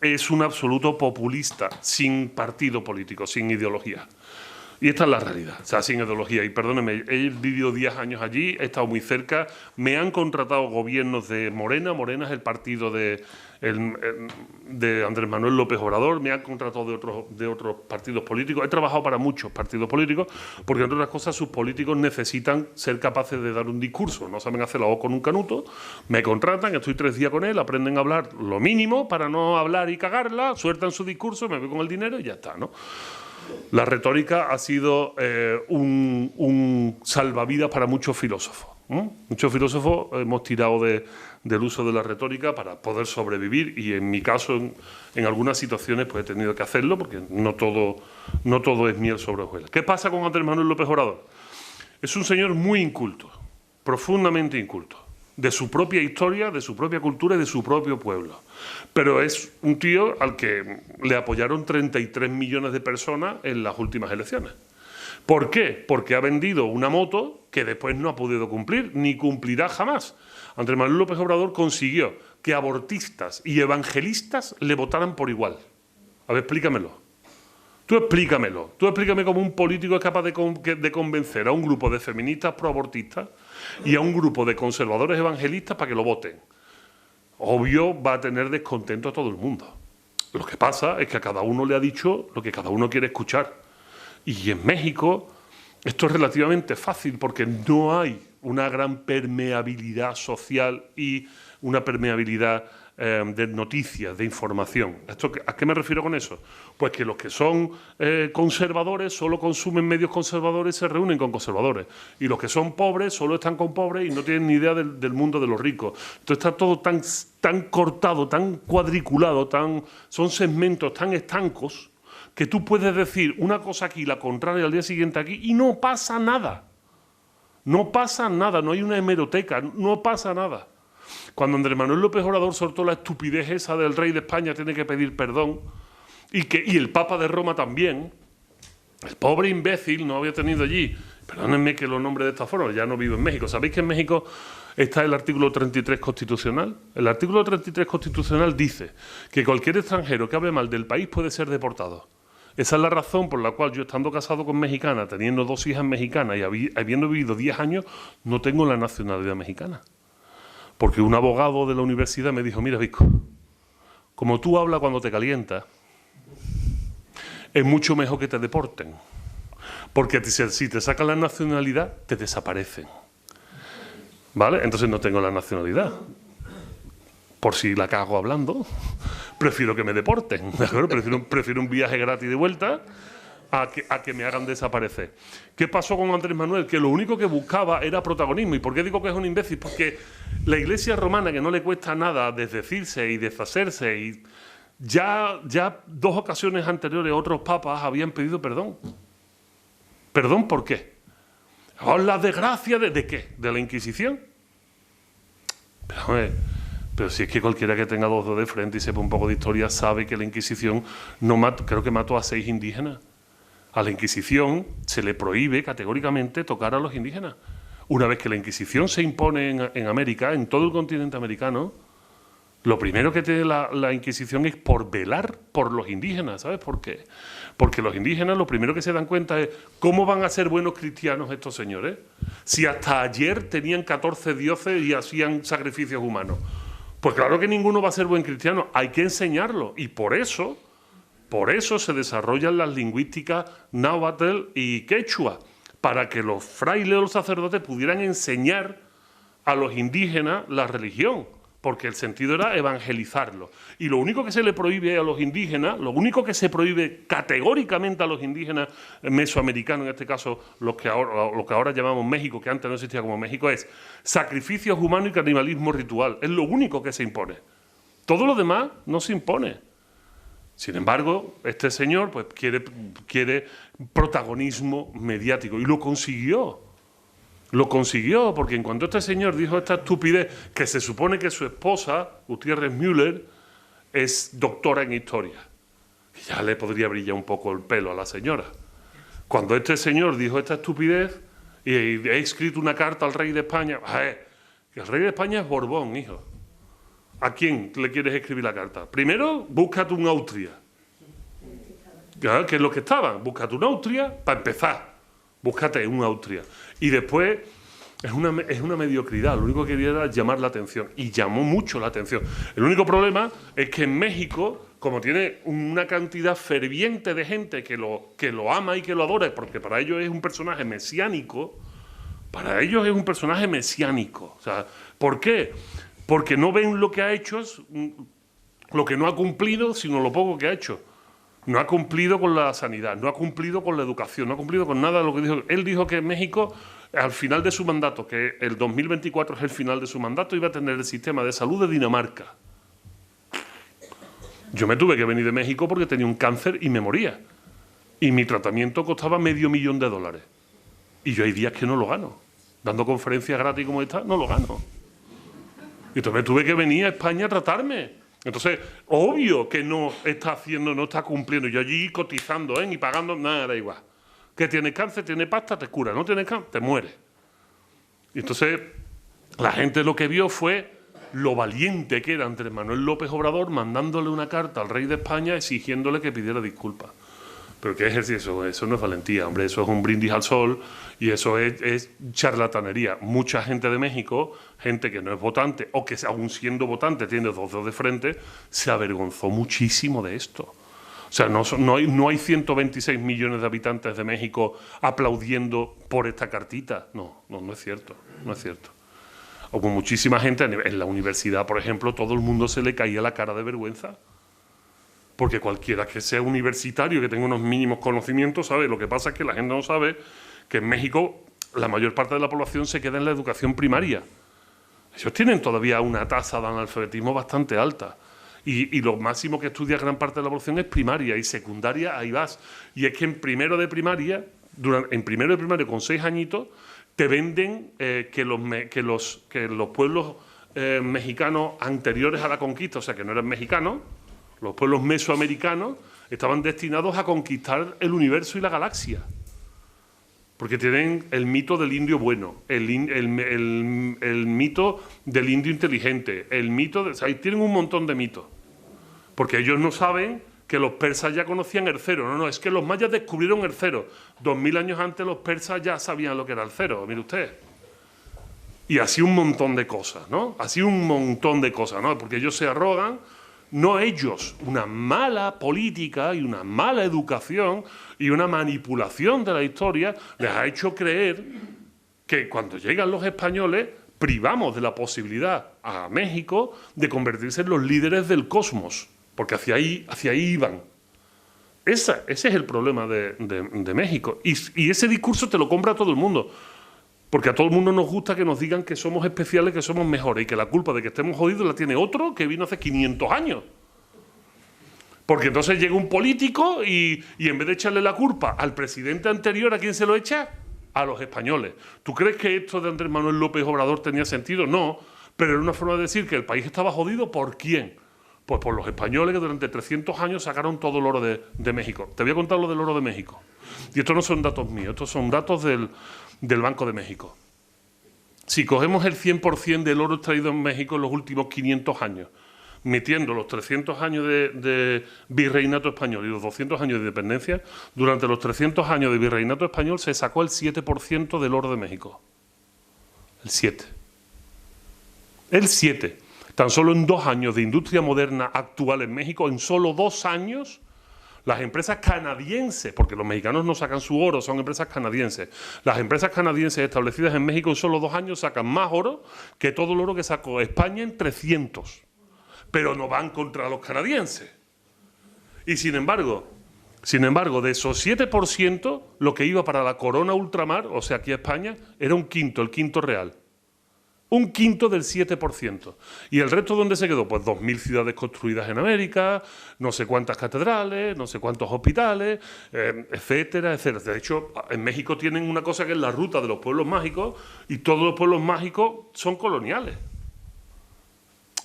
es un absoluto populista, sin partido político, sin ideología. Y esta es la realidad, o sea, sin ideología. Y perdónenme, he vivido 10 años allí, he estado muy cerca, me han contratado gobiernos de Morena. Morena es el partido de Andrés Manuel López Obrador, me han contratado de otros partidos políticos. He trabajado para muchos partidos políticos porque, entre otras cosas, sus políticos necesitan ser capaces de dar un discurso. No saben hacer la O con un canuto, me contratan, estoy 3 días con él, aprenden a hablar lo mínimo para no hablar y cagarla, sueltan su discurso, me voy con el dinero y ya está, ¿no? La retórica ha sido un salvavidas para muchos filósofos. Muchos filósofos hemos tirado del uso de la retórica para poder sobrevivir y en mi caso, en algunas situaciones, pues he tenido que hacerlo porque no todo es miel sobre hojuelas. ¿Qué pasa con Andrés Manuel López Obrador? Es un señor muy inculto, profundamente inculto, de su propia historia, de su propia cultura y de su propio pueblo. Pero es un tío al que le apoyaron 33 millones de personas en las últimas elecciones. ¿Por qué? Porque ha vendido una moto que después no ha podido cumplir, ni cumplirá jamás. Andrés Manuel López Obrador consiguió que abortistas y evangelistas le votaran por igual. A ver, explícamelo. Tú explícame cómo un político es capaz de convencer a un grupo de feministas proabortistas y a un grupo de conservadores evangelistas para que lo voten. Obvio va a tener descontento a todo el mundo. Lo que pasa es que a cada uno le ha dicho lo que cada uno quiere escuchar. Y en México esto es relativamente fácil porque no hay una gran permeabilidad social y una permeabilidad de noticias, de información. ¿A qué me refiero con eso? Pues que los que son conservadores solo consumen medios conservadores y se reúnen con conservadores. Y los que son pobres solo están con pobres y no tienen ni idea del mundo de los ricos. Entonces está todo tan cortado, tan cuadriculado, son segmentos tan estancos que tú puedes decir una cosa aquí, la contraria al día siguiente aquí y no pasa nada. No pasa nada, no hay una hemeroteca, no pasa nada. Cuando Andrés Manuel López Obrador soltó la estupidez esa del rey de España tiene que pedir perdón y el Papa de Roma también, el pobre imbécil no había tenido allí, perdónenme que lo nombre de esta forma, ya no vivo en México. ¿Sabéis que en México está el artículo 33 constitucional? El artículo 33 constitucional dice que cualquier extranjero que hable mal del país puede ser deportado. Esa es la razón por la cual yo, estando casado con mexicana, teniendo 2 hijas mexicanas y habiendo vivido 10 años, no tengo la nacionalidad mexicana. Porque un abogado de la universidad me dijo, mira, Vico, como tú hablas cuando te calientas, es mucho mejor que te deporten. Porque si te sacan la nacionalidad, te desaparecen. ¿Vale? Entonces no tengo la nacionalidad. Por si la cago hablando, prefiero que me deporten. ¿De acuerdo? Prefiero un viaje gratis de vuelta a que me hagan desaparecer. ¿Qué pasó con Andrés Manuel? Que lo único que buscaba era protagonismo. ¿Y por qué digo que es un imbécil? Porque la Iglesia romana, que no le cuesta nada desdecirse y deshacerse, y ya 2 ocasiones anteriores otros papas habían pedido perdón. ¿Perdón por qué? ¿La desgracia de qué? ¿De la Inquisición? Pero si es que cualquiera que tenga 2 dedos de frente y sepa un poco de historia sabe que la Inquisición creo que mató a 6 indígenas. A la Inquisición se le prohíbe categóricamente tocar a los indígenas. Una vez que la Inquisición se impone en América, en todo el continente americano, lo primero que tiene la Inquisición es por velar por los indígenas. ¿Sabes por qué? Porque los indígenas lo primero que se dan cuenta es cómo van a ser buenos cristianos estos señores si hasta ayer tenían 14 dioses y hacían sacrificios humanos. Pues claro que ninguno va a ser buen cristiano, hay que enseñarlo y por eso se desarrollan las lingüísticas náhuatl y quechua, para que los frailes o los sacerdotes pudieran enseñar a los indígenas la religión, porque el sentido era evangelizarlos. Y lo único que se le prohíbe a los indígenas, lo único que se prohíbe categóricamente a los indígenas mesoamericanos, en este caso lo que ahora llamamos México, que antes no existía como México, es sacrificios humanos y canibalismo ritual. Es lo único que se impone. Todo lo demás no se impone. Sin embargo, este señor pues quiere protagonismo mediático y lo consiguió. Lo consiguió, porque en cuanto este señor dijo esta estupidez, que se supone que su esposa, Gutiérrez Müller, es doctora en historia, que ya le podría brillar un poco el pelo a la señora. Cuando este señor dijo esta estupidez y ha escrito una carta al rey de España, que el rey de España es Borbón, hijo. ¿A quién le quieres escribir la carta? Primero, búscate un Austria. ¿Ya? ¿Qué es lo que estaban? Búscate un Austria para empezar. Búscate un Austria. Y después es una mediocridad. Lo único que quería era llamar la atención. Y llamó mucho la atención. El único problema es que en México, como tiene una cantidad ferviente de gente que lo ama y que lo adora, porque para ellos es un personaje mesiánico, O sea, ¿por qué? Porque no ven lo que ha hecho, lo que no ha cumplido, sino lo poco que ha hecho. No ha cumplido con la sanidad, no ha cumplido con la educación, no ha cumplido con nada de lo que dijo. Él dijo que México, al final de su mandato, que el 2024 es el final de su mandato, iba a tener el sistema de salud de Dinamarca. Yo me tuve que venir de México porque tenía un cáncer y me moría. Y mi tratamiento costaba $500,000. Y yo hay días que no lo gano. Dando conferencias gratis como esta, no lo gano. Y entonces me tuve que venir a España a tratarme. Entonces, obvio que no está haciendo, no está cumpliendo. Yo allí cotizando, y pagando, nada, da igual. Que tienes cáncer, tienes pasta, te cura. No tienes cáncer, te mueres. Y entonces, la gente lo que vio fue lo valiente que era Andrés Manuel López Obrador mandándole una carta al rey de España exigiéndole que pidiera disculpas. ¿Pero qué es eso? Eso no es valentía, hombre. Eso es un brindis al sol y eso es charlatanería. Mucha gente de México, gente que no es votante o que aún siendo votante tiene dos dedos de frente, se avergonzó muchísimo de esto. O sea, no hay 126 millones de habitantes de México aplaudiendo por esta cartita. No es cierto, no es cierto. Hubo muchísima gente en la universidad, por ejemplo, todo el mundo se le caía la cara de vergüenza. Porque cualquiera que sea universitario, que tenga unos mínimos conocimientos, sabe. Lo que pasa es que la gente no sabe que en México la mayor parte de la población se queda en la educación primaria. Ellos tienen todavía una tasa de analfabetismo bastante alta. Y lo máximo que estudia gran parte de la población es primaria y secundaria, ahí vas. Y es que en primero de primaria con 6 añitos, te venden que los pueblos mexicanos anteriores a la conquista, o sea, que no eran mexicanos, los pueblos mesoamericanos estaban destinados a conquistar el universo y la galaxia. Porque tienen el mito del indio bueno, el mito del indio inteligente, el mito de... O sea, tienen un montón de mitos. Porque ellos no saben que los persas ya conocían el cero. No, es que los mayas descubrieron el cero. 2000 años antes los persas ya sabían lo que era el cero, mire usted. Y así un montón de cosas, ¿no? Así un montón de cosas, ¿no? Porque ellos se arrogan... No ellos, una mala política y una mala educación y una manipulación de la historia les ha hecho creer que cuando llegan los españoles privamos de la posibilidad a México de convertirse en los líderes del cosmos, porque hacia ahí iban. Ese es el problema de México. Y ese discurso te lo compra todo el mundo. Porque a todo el mundo nos gusta que nos digan que somos especiales, que somos mejores y que la culpa de que estemos jodidos la tiene otro que vino hace 500 años. Porque entonces llega un político y en vez de echarle la culpa al presidente anterior, ¿a quién se lo echa? A los españoles. ¿Tú crees que esto de Andrés Manuel López Obrador tenía sentido? No, pero era una forma de decir que el país estaba jodido. ¿Por quién? Pues por los españoles que durante 300 años sacaron todo el oro de México. Te voy a contar lo del oro de México. Y estos no son datos míos, estos son datos del Banco de México. Si cogemos el 100% del oro extraído en México en los últimos 500 años, metiendo los 300 años de virreinato español y los 200 años de independencia, durante los 300 años de virreinato español se sacó el 7% del oro de México. El 7. El 7. Tan solo en 2 años de industria moderna actual en México, en solo 2 años, las empresas canadienses, porque los mexicanos no sacan su oro, son empresas canadienses. Las empresas canadienses establecidas en México en solo 2 años sacan más oro que todo el oro que sacó España en 300. Pero no van contra los canadienses. Y sin embargo, de esos 7%, lo que iba para la corona ultramar, o sea, aquí a España, era un quinto, el quinto real. Un quinto del 7%. ¿Y el resto dónde se quedó? Pues 2.000 ciudades construidas en América, no sé cuántas catedrales, no sé cuántos hospitales, etcétera, etcétera. De hecho, en México tienen una cosa que es la ruta de los pueblos mágicos y todos los pueblos mágicos son coloniales.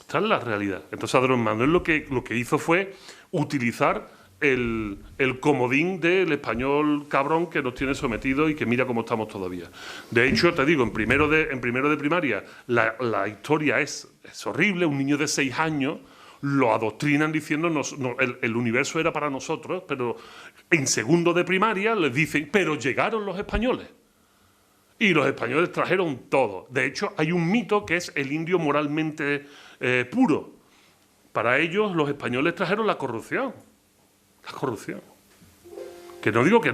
Esta es la realidad. Entonces, Andrés Manuel lo que hizo fue utilizar el comodín del español cabrón que nos tiene sometidos y que mira cómo estamos todavía. De hecho, te digo, en primero de primaria la historia es horrible. Un niño de 6 años lo adoctrinan diciéndonos el universo era para nosotros, pero en segundo de primaria les dicen, pero llegaron los españoles. Y los españoles trajeron todo. De hecho, hay un mito que es el indio moralmente puro. Para ellos, los españoles trajeron la corrupción. La corrupción. Que no digo que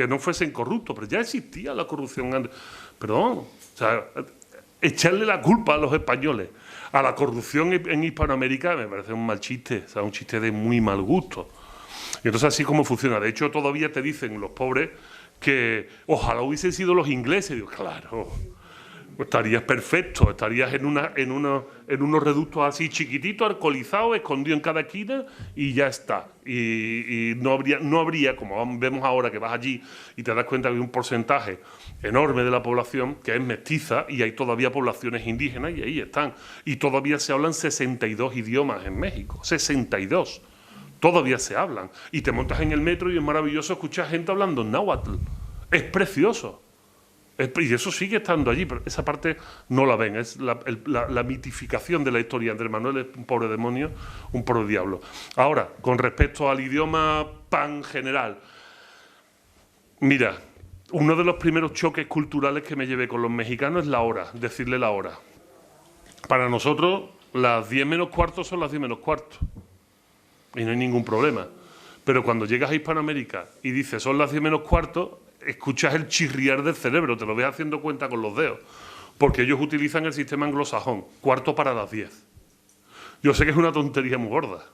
no fuesen corruptos, pero ya existía la corrupción antes. Perdón, o sea, echarle la culpa a los españoles a la corrupción en Hispanoamérica me parece un mal chiste, o sea, un chiste de muy mal gusto. Y entonces así es como funciona. De hecho, todavía te dicen los pobres que ojalá hubiesen sido los ingleses. Y digo, claro, estarías perfecto, estarías en unos reductos así chiquititos, alcoholizados, escondidos en cada esquina y ya está. Y no habría, como vemos ahora que vas allí y te das cuenta que hay un porcentaje enorme de la población que es mestiza y hay todavía poblaciones indígenas y ahí están. Y todavía se hablan 62 idiomas en México, 62. Todavía se hablan. Y te montas en el metro y es maravilloso escuchar gente hablando en náhuatl. Es precioso. Y eso sigue estando allí, pero esa parte no la ven. Es la mitificación de la historia. Andrés Manuel es un pobre demonio, un pobre diablo. Ahora, con respecto al idioma pan general, mira, uno de los primeros choques culturales que me llevé con los mexicanos es la hora, decirle la hora. Para nosotros, las 10 menos cuarto son las 10 menos cuarto. Y no hay ningún problema. Pero cuando llegas a Hispanoamérica y dices son las 10 menos cuarto, escuchas el chirriar del cerebro, te lo ves haciendo cuenta con los dedos. Porque ellos utilizan el sistema anglosajón, cuarto para las 10. Yo sé que es una tontería muy gorda,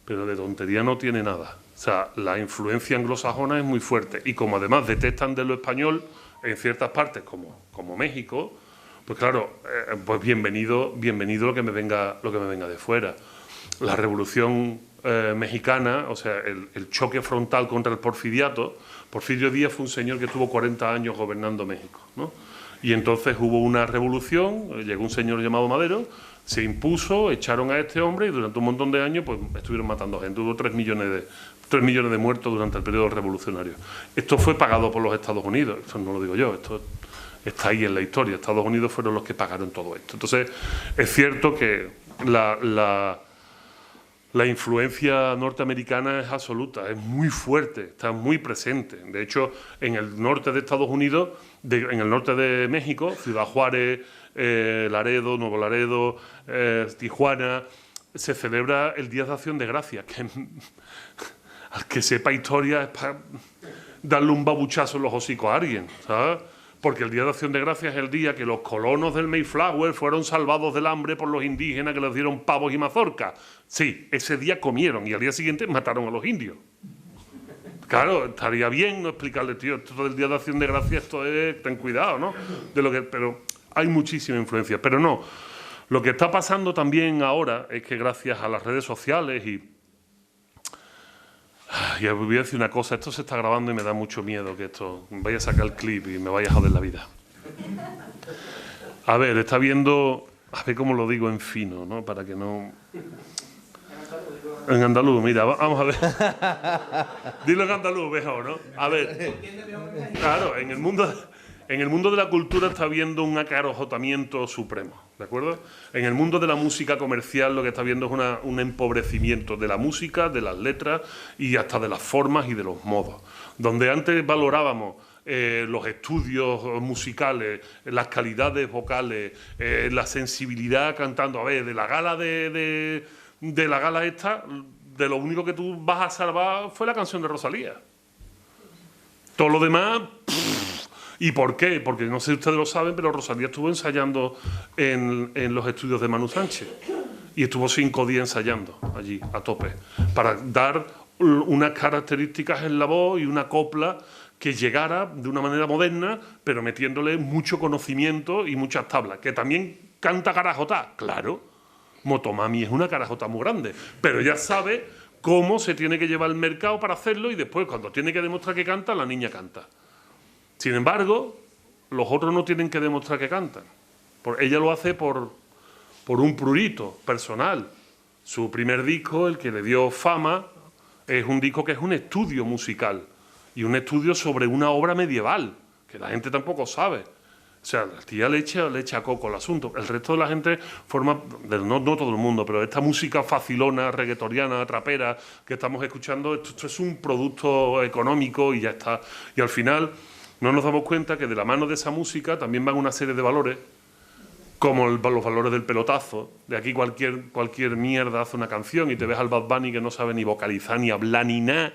pero de tontería no tiene nada. O sea, la influencia anglosajona es muy fuerte. Y como además detestan de lo español en ciertas partes, como México, pues claro, pues bienvenido lo que me venga de fuera. La Revolución Mexicana, o sea, el choque frontal contra el porfiriato. Porfirio Díaz fue un señor que estuvo 40 años gobernando México, ¿no? Y entonces hubo una revolución, llegó un señor llamado Madero, se impuso, echaron a este hombre y durante un montón de años pues estuvieron matando gente. Hubo 3 millones de muertos durante el periodo revolucionario. Esto fue pagado por los Estados Unidos, esto no lo digo yo, esto está ahí en la historia. Estados Unidos fueron los que pagaron todo esto. Entonces, es cierto que la influencia norteamericana es absoluta, es muy fuerte, está muy presente. De hecho, en el norte de Estados Unidos, en el norte de México, Ciudad Juárez, Laredo, Nuevo Laredo, Tijuana, se celebra el Día de Acción de Gracias, que al que sepa historia es para darle un babuchazo en los hocicos a alguien, ¿sabes? Porque el Día de Acción de Gracias es el día que los colonos del Mayflower fueron salvados del hambre por los indígenas que les dieron pavos y mazorcas. Sí, ese día comieron y al día siguiente mataron a los indios. Claro, estaría bien no explicarle, tío, esto del Día de Acción de Gracias, esto es, ten cuidado, ¿no? Pero hay muchísima influencia. Pero no, lo que está pasando también ahora es que gracias a las redes sociales y voy a decir una cosa, esto se está grabando y me da mucho miedo que esto vaya a sacar el clip y me vaya a joder la vida. A ver, está viendo, a ver cómo lo digo en fino, ¿no? Para que no... En andaluz, mira, vamos a ver. Dilo en andaluz mejor, ¿no? A ver, claro, en el mundo de la cultura está habiendo un acarojotamiento supremo, ¿de acuerdo? En el mundo de la música comercial lo que está habiendo es un empobrecimiento de la música, de las letras y hasta de las formas y de los modos. Donde antes valorábamos los estudios musicales, las calidades vocales, la sensibilidad cantando, a ver, de la gala de la gala esta, de lo único que tú vas a salvar fue la canción de Rosalía. Todo lo demás... ¿Y por qué? Porque no sé si ustedes lo saben, pero Rosalía estuvo ensayando en los estudios de Manu Sánchez. Y estuvo 5 días ensayando allí, a tope, para dar unas características en la voz y una copla que llegara de una manera moderna, pero metiéndole mucho conocimiento y muchas tablas. ¿Que también canta carajota? Claro. Motomami es una carajota muy grande, pero ya sabe cómo se tiene que llevar el mercado para hacerlo y después, cuando tiene que demostrar que canta, la niña canta. Sin embargo, los otros no tienen que demostrar que cantan. Ella lo hace por un prurito personal. Su primer disco, el que le dio fama, es un disco que es un estudio musical y un estudio sobre una obra medieval, que la gente tampoco sabe. O sea, la tía le echa coco al asunto. El resto de la gente forma, no todo el mundo, pero esta música facilona, reggaetoriana, trapera que estamos escuchando, esto es un producto económico y ya está. Y al final... no nos damos cuenta que de la mano de esa música también van una serie de valores, como los valores del pelotazo. De aquí cualquier mierda hace una canción y te ves al Bad Bunny que no sabe ni vocalizar, ni hablar, ni nada,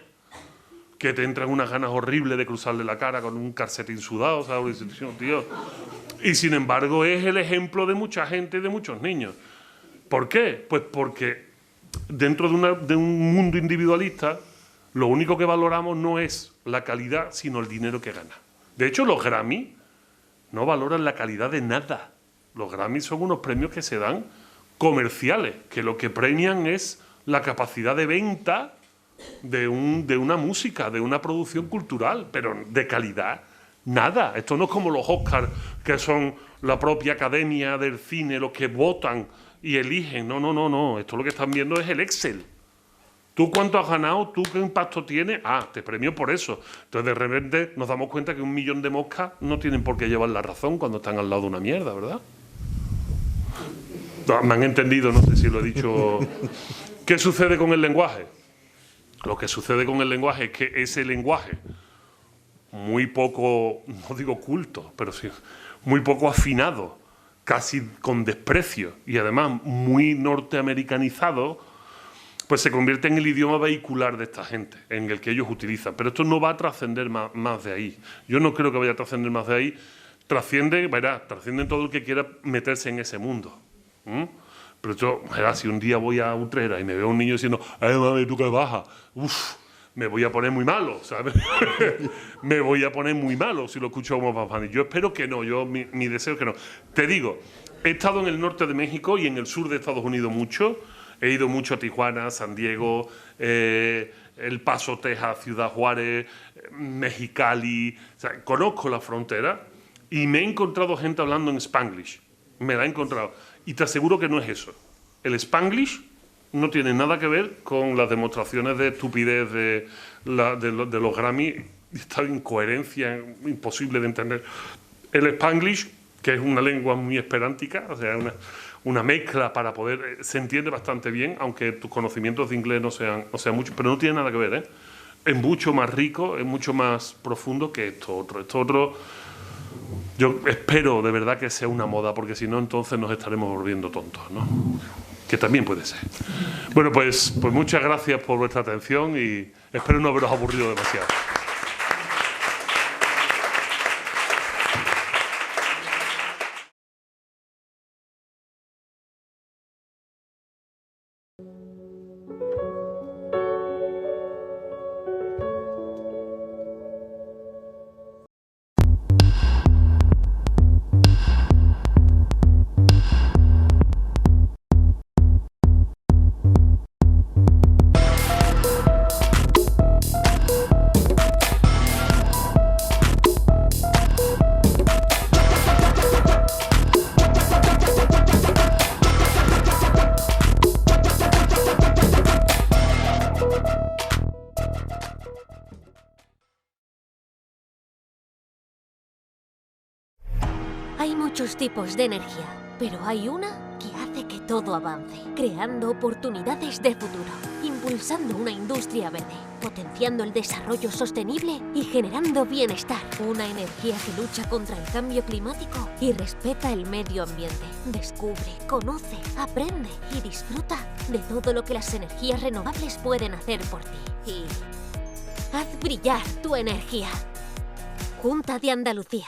que te entran unas ganas horribles de cruzarle la cara con un calcetín sudado, ¿sabes? Tío. Y sin embargo es el ejemplo de mucha gente y de muchos niños. ¿Por qué? Pues porque dentro de un mundo individualista lo único que valoramos no es la calidad, sino el dinero que gana. De hecho, los Grammy no valoran la calidad de nada. Los Grammy son unos premios que se dan comerciales, que lo que premian es la capacidad de venta de una música, de una producción cultural, pero de calidad, nada. Esto no es como los Oscars, que son la propia academia del cine los que votan y eligen. No, no, no, no. Esto lo que están viendo es el Excel. ¿Tú cuánto has ganado? ¿Tú qué impacto tienes? Ah, te premio por eso. Entonces, de repente, nos damos cuenta que 1 millón de moscas no tienen por qué llevar la razón cuando están al lado de una mierda, ¿verdad? No, me han entendido, no sé si lo he dicho. ¿Qué sucede con el lenguaje? Lo que sucede con el lenguaje es que ese lenguaje, muy poco, no digo culto, pero sí, muy poco afinado, casi con desprecio, y además muy norteamericanizado, pues se convierte en el idioma vehicular de esta gente, en el que ellos utilizan. Pero esto no va a trascender más de ahí. Yo no creo que vaya a trascender más de ahí. Trasciende todo el que quiera meterse en ese mundo. Pero yo, si un día voy a Utrera y me veo a un niño diciendo, mami, tú que bajas, me voy a poner muy malo, ¿sabes? Me voy a poner muy malo si lo escucho como papá. Yo espero que no, mi deseo es que no. Te digo, he estado en el norte de México y en el sur de Estados Unidos mucho. He ido mucho a Tijuana, San Diego, El Paso, Texas, Ciudad Juárez, Mexicali. O sea, conozco la frontera y me he encontrado gente hablando en Spanglish. Me la he encontrado. Y te aseguro que no es eso. El Spanglish no tiene nada que ver con las demostraciones de estupidez de los Grammy. Esta incoherencia imposible de entender. El Spanglish, que es una lengua muy esperántica, o sea, una mezcla para poder... se entiende bastante bien, aunque tus conocimientos de inglés no sean muchos, pero no tiene nada que ver, ¿eh? Es mucho más rico, es mucho más profundo que esto otro. Esto otro, yo espero de verdad que sea una moda, porque si no, entonces nos estaremos volviendo tontos, ¿no? Que también puede ser. Bueno, pues muchas gracias por vuestra atención y espero no haberos aburrido demasiado.
Hay muchos tipos de energía, pero hay una que hace que todo avance, creando oportunidades de futuro, impulsando una industria verde, potenciando el desarrollo sostenible y generando bienestar. Una energía que lucha contra el cambio climático y respeta el medio ambiente. Descubre, conoce, aprende y disfruta de todo lo que las energías renovables pueden hacer por ti. Y haz brillar tu energía. Junta de Andalucía.